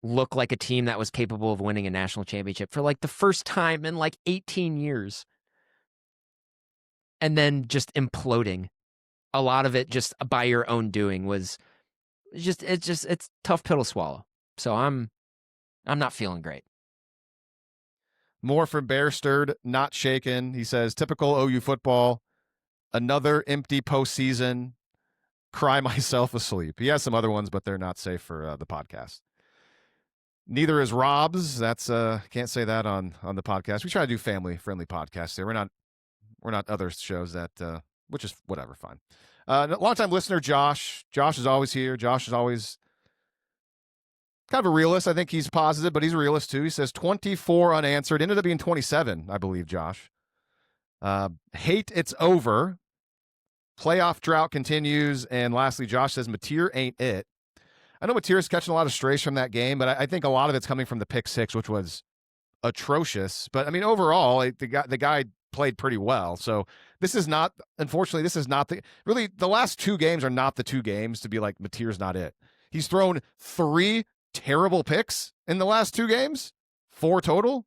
look like a team that was capable of winning a national championship for like the first time in like 18 years and then just imploding, a lot of it just by your own doing, was it's tough pill to swallow. So I'm not feeling great. More from Bear Stirred, not shaken. He says, typical OU football, another empty postseason, cry myself asleep. He has some other ones, but they're not safe for the podcast. Neither is Rob's. That's can't say that on the podcast. We try to do family friendly podcasts here. We're not other shows that which is whatever, fine. Longtime listener Josh. Josh is always here. Josh is always kind of a realist. I think he's positive, but he's a realist too. He says 24 unanswered. Ended up being 27, I believe, Josh. Hate it's over. Playoff drought continues. And lastly, Josh says Mateer ain't it. I know Mateer's catching a lot of strays from that game, but I think a lot of it's coming from the pick six, which was atrocious. But I mean, overall, the guy played pretty well. So unfortunately, this is not the last two games are not the two games to be like Mateer's not it. He's thrown 3 terrible picks in the last 2 games, 4 total,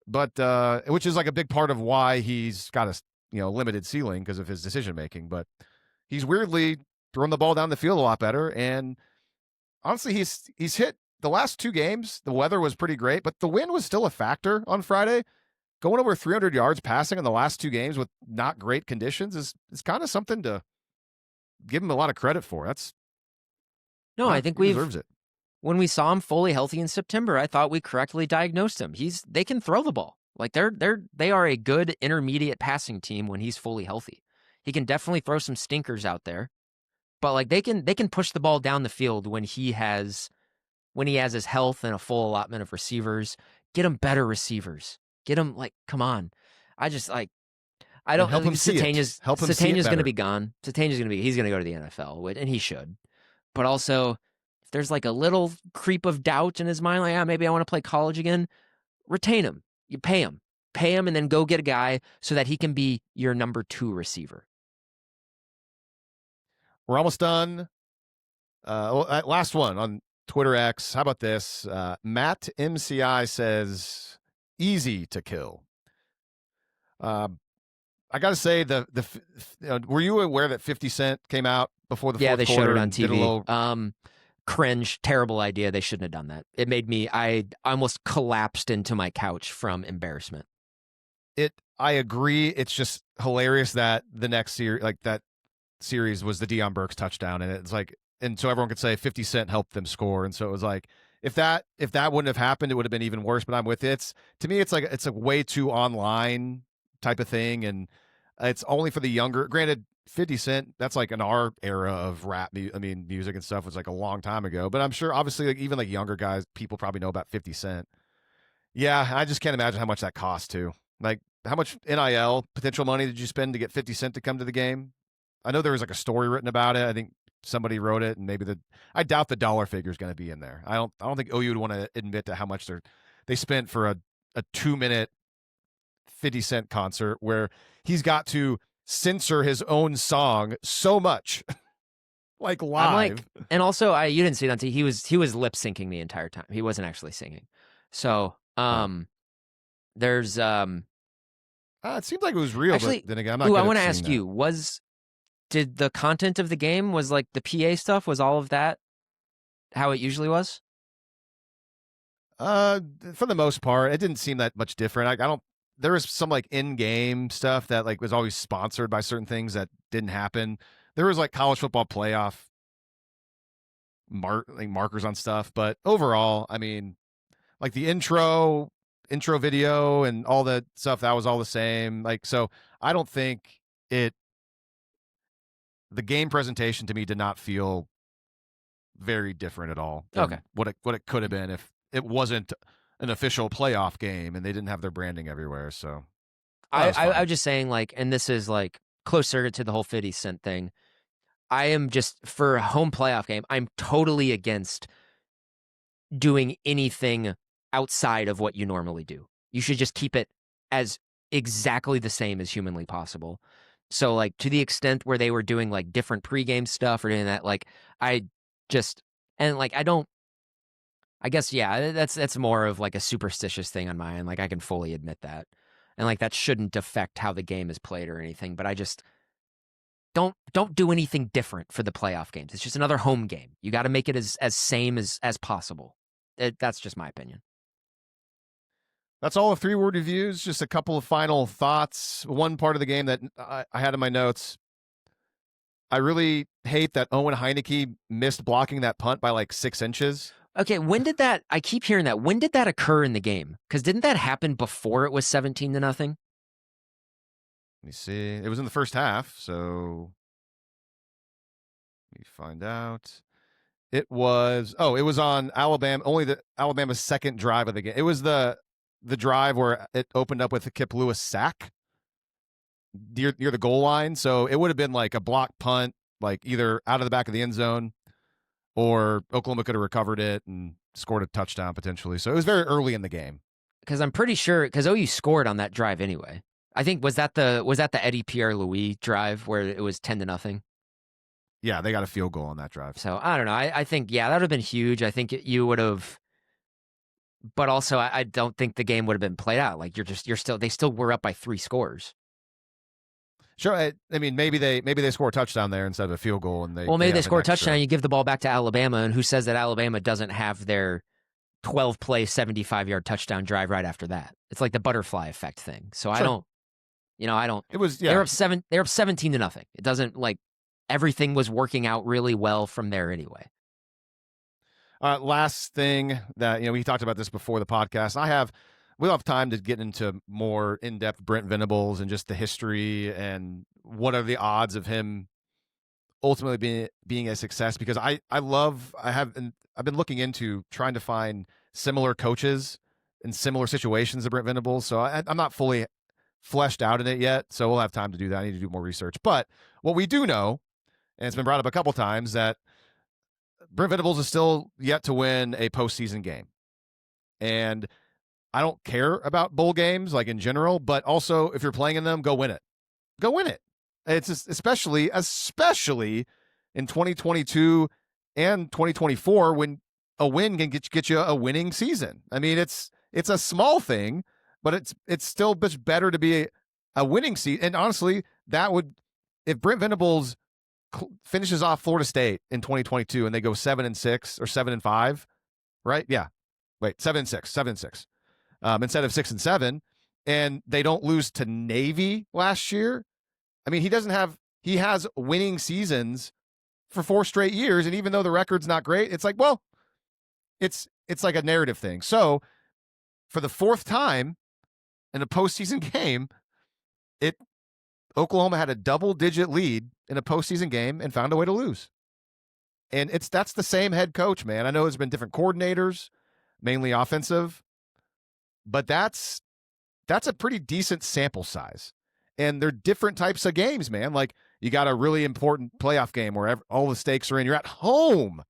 but which is like a big part of why he's got a limited ceiling because of his decision making. But he's weirdly throwing the ball down the field a lot better. And honestly, he's hit the last 2 games. The weather was pretty great, but the wind was still a factor on Friday. Going over 300 yards passing in the last 2 games with not great conditions is kind of something to give him a lot of credit for. I think he deserves it. When we saw him fully healthy in September, I thought we correctly diagnosed him. They can throw the ball. Like they are a good intermediate passing team when he's fully healthy. He can definitely throw some stinkers out there, but like they can push the ball down the field when he has his health and a full allotment of receivers. Get him better receivers. Get him, like, come on. I don't help him see it. Satania's going to be gone. He's going to go to the NFL, and he should. But also, if there's like a little creep of doubt in his mind, like, maybe I want to play college again, retain him. You pay him, and then go get a guy so that he can be your number 2 receiver. We're almost done. Last one on Twitter X. How about this? Matt MCI says, easy to kill. I got to say, were you aware that 50 Cent came out before the fourth quarter? Yeah, they showed it on TV. Cringe, terrible idea. They shouldn't have done that. It made me, I almost collapsed into my couch from embarrassment. I agree. It's just hilarious that the next series, like that series, was the Deion Burks touchdown, and it's like, and so everyone could say 50 Cent helped them score, and so it was like, if that wouldn't have happened, it would have been even worse. But I'm with it. To me, it's a way too online type of thing, and it's only for the younger. Granted, 50 Cent, that's like in our era of rap. Music and stuff was like a long time ago. But I'm sure, obviously, like even like younger guys, people probably know about 50 Cent. Yeah, I just can't imagine how much that costs too. Like, how much NIL potential money did you spend to get 50 Cent to come to the game? I know there was like a story written about it. I think somebody wrote it, and maybe I doubt the dollar figure is going to be in there. I don't think OU would want to admit to how much they spent for a 2-minute 50 Cent concert where he's got to censor his own song so much, like live. And also, you didn't see it on TV. He was lip syncing the entire time. He wasn't actually singing. So there's it seemed like it was real. Actually, but then again, I'm not. I want to ask you: did the content of the game, was like the PA stuff, was all of that how it usually was? For the most part, it didn't seem that much different. There was some like in-game stuff that like was always sponsored by certain things that didn't happen. There was like college football playoff markers on stuff, but overall, I mean, like the intro video and all that stuff, that was all the same. Like, so I don't think the game presentation to me did not feel very different at all. Okay. What it could have been if it wasn't an official playoff game and they didn't have their branding everywhere. So I was just saying, like, and this is like closer to the whole 50 Cent thing. I am just, for a home playoff game, I'm totally against doing anything outside of what you normally do. You should just keep it as exactly the same as humanly possible. So like to the extent where they were doing like different pregame stuff or doing that, like I just and like I guess yeah, that's more of like a superstitious thing on my end. Like I can fully admit that. And like that shouldn't affect how the game is played or anything, but I just don't do anything different for the playoff games. It's just another home game. You got to make it as same as possible. That's just my opinion. That's all of 3-word reviews. Just a couple of final thoughts. One part of the game that I had in my notes. I really hate that Owen Heineke missed blocking that punt by like 6 inches. Okay, when did that? I keep hearing that. When did that occur in the game? Because didn't that happen before it was 17-0? Let me see. It was in the first half, so let me find out. It was on Alabama, only the Alabama's second drive of the game. It was the drive where it opened up with a Kip Lewis sack near the goal line. So it would have been like a block punt, like either out of the back of the end zone, or Oklahoma could have recovered it and scored a touchdown potentially. So it was very early in the game. Because I'm pretty sure because OU scored on that drive anyway. I think was that the Eddie Pierre-Louis drive where it was 10-0. Yeah, they got a field goal on that drive. So I don't know. I think yeah, that would have been huge. I think you would have. But also, I don't think the game would have been played out. Like they still were up by 3 scores. Sure. I mean, maybe they score a touchdown there instead of a field goal, and maybe they score a touchdown. You give the ball back to Alabama, and who says that Alabama doesn't have their 12-play 75-yard touchdown drive right after that? It's like the butterfly effect thing. So sure. I don't. It was They're up 17-0. It doesn't like everything was working out really well from there anyway. Last thing that we talked about this before the podcast. We'll have time to get into more in-depth Brent Venables and just the history and what are the odds of him ultimately being a success, because I've been looking into trying to find similar coaches in similar situations to Brent Venables. So I'm not fully fleshed out in it yet. So we'll have time to do that. I need to do more research. But what we do know, and it's been brought up a couple times, that Brent Venables is still yet to win a postseason game. And I don't care about bowl games like in general, but also if you're playing in them, go win it. Go win it. It's just, especially in 2022 and 2024 when a win can get you a winning season. I mean, it's a small thing, but it's still much better to be a winning season. And honestly, if Brent Venables finishes off Florida State in 2022 and they go 7-6 or 7-5, right? Yeah. Wait, 7-6. Instead of 6-7, and they don't lose to Navy last year. I mean, he has winning seasons for 4 straight years, and even though the record's not great, it's like, well, it's like a narrative thing. So for the 4th time in a postseason game, Oklahoma had a double-digit lead in a postseason game and found a way to lose. And that's the same head coach, man. I know there's been different coordinators, mainly offensive, but that's a pretty decent sample size. And they're different types of games, man. Like you got a really important playoff game where all the stakes are in. You're at home.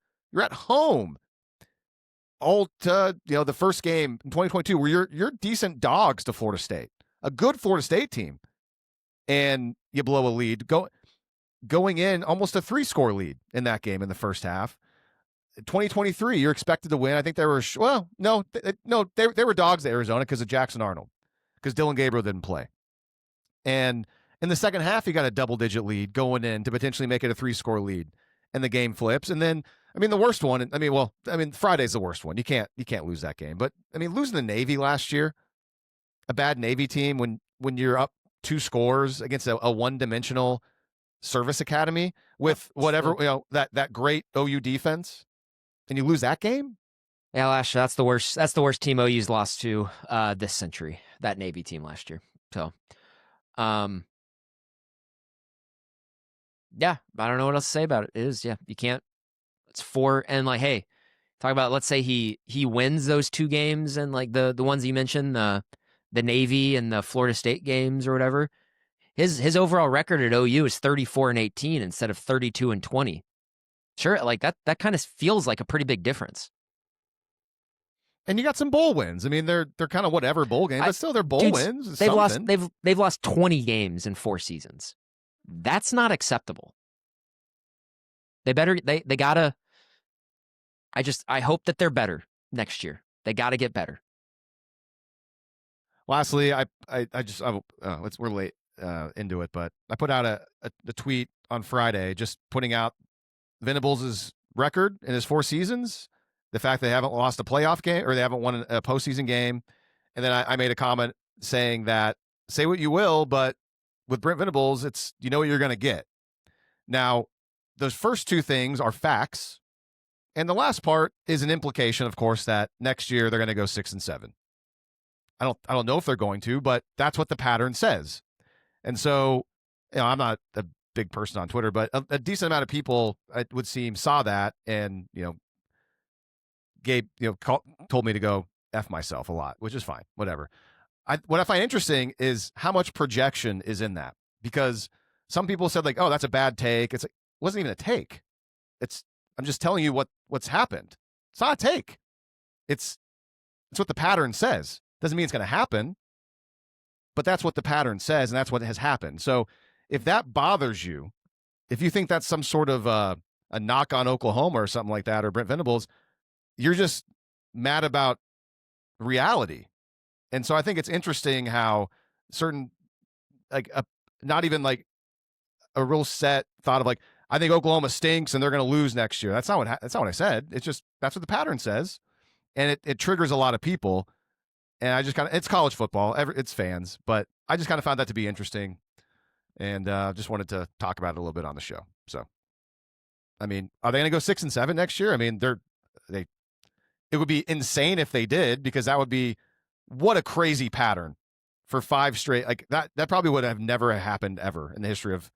All to, the first game in 2022 where you're decent dogs to Florida State, a good Florida State team, and you blow a lead going in almost a 3-score lead in that game in the first half. 2023, you're expected to win. I think they were they were dogs to Arizona because of Jackson Arnold, because Dylan Gabriel didn't play. And in the second half, you got a double-digit lead going in to potentially make it a 3-score lead, and the game flips. And then, the worst one. Friday's the worst one. You can't lose that game. But losing the Navy last year, a bad Navy team when you're up 2 scores against a one-dimensional service academy with whatever that great OU defense. And you lose that game? Yeah, last year, that's the worst. That's the worst team OU's lost to this century. That Navy team last year. So, yeah, I don't know what else to say about it. It is, yeah, you can't. It's 4 and like, hey, talk about. Let's say he wins those 2 games and like the ones you mentioned, the Navy and the Florida State games or whatever. His overall record at OU is 34-18 instead of 32-20. Sure, like that kind of feels like a pretty big difference. And you got some bowl wins. I mean, they're kind of whatever bowl games, but still they're bowl wins. They've lost 20 games in 4 seasons. That's not acceptable. They gotta. I hope that they're better next year. They got to get better. Lastly, we're late into it, but I put out a tweet on Friday just putting out Venables' record in his 4 seasons, the fact they haven't lost a playoff game or they haven't won a postseason game. And then I made a comment saying that, say what you will, but with Brent Venables, it's, you know what you're going to get. Now, those first 2 things are facts. And the last part is an implication, of course, that next year they're going to go 6-7. I don't know if they're going to, but that's what the pattern says. And so, I'm not a big person on Twitter, but a decent amount of people, it would seem, saw that and, told me to go F myself a lot, which is fine, whatever. What I find interesting is how much projection is in that, because some people said like, oh, that's a bad take. It's like, it wasn't even a take. I'm just telling you what's happened. It's not a take. It's what the pattern says. Doesn't mean it's going to happen, but that's what the pattern says, and that's what has happened. So if that bothers you, if you think that's some sort of a knock on Oklahoma or something like that, or Brent Venables, you're just mad about reality. And so I think it's interesting how certain, not even like a real set thought of like, I think Oklahoma stinks and they're going to lose next year. That's not what I said. It's just, that's what the pattern says. And it triggers a lot of people. And I just it's college football, it's fans, but I just kind of found that to be interesting. And just wanted to talk about it a little bit on the show. So, I mean, are they going to go 6-7 next year? I mean, it would be insane if they did, because that would be, what a crazy pattern for 5 straight. Like that probably would have never happened ever in the history of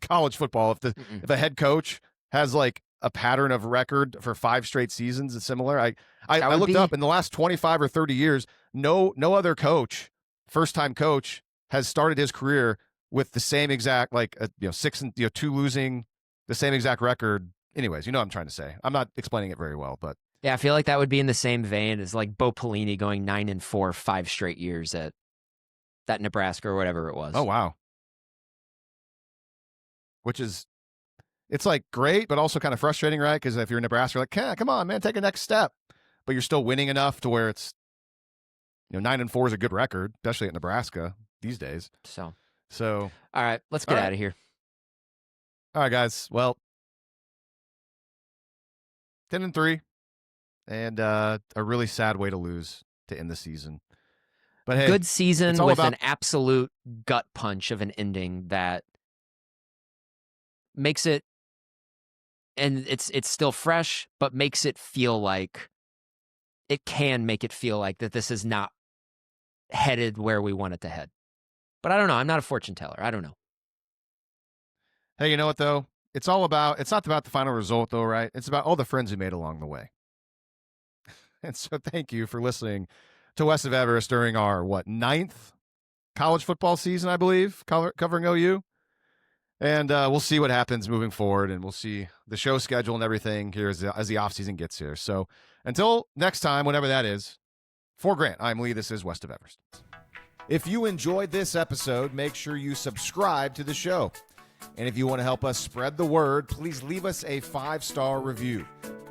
college football. If a head coach has like a pattern of record for 5 straight seasons, it's similar. I looked up in the last 25 or 30 years, no other coach, first time coach, has started his career with the same exact 6-2 losing, the same exact record. Anyways, you know what I'm trying to say. I'm not explaining it very well, but yeah, I feel like that would be in the same vein as like Bo Pelini going 9-4 5 straight years at that Nebraska or whatever it was. Oh wow. Which is, it's like great, but also kind of frustrating, right? Because if you're in Nebraska, you're like, come on, man, take a next step. But you're still winning enough to where it's, 9-4 is a good record, especially at Nebraska these days. So all right, let's get out of here. All right, guys. Well, 10-3, and a really sad way to lose to end the season. But hey, good season with an absolute gut punch of an ending that makes it, and it's still fresh, but makes it feel like, it can make it feel like that this is not headed where we want it to head. But I don't know. I'm not a fortune teller. I don't know. Hey, you know what though? It's not about the final result though, right? It's about all the friends we made along the way. And so thank you for listening to West of Everest during our 9th college football season, I believe, covering OU. And we'll see what happens moving forward, and we'll see the show schedule and everything here as the offseason gets here. So until next time, whenever that is, for Grant, I'm Lee. This is West of Everest. If you enjoyed this episode, make sure you subscribe to the show. And if you want to help us spread the word, please leave us a 5-star review.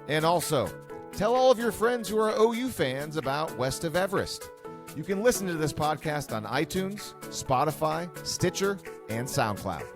And also, tell all of your friends who are OU fans about West of Everest. You can listen to this podcast on iTunes, Spotify, Stitcher, and SoundCloud.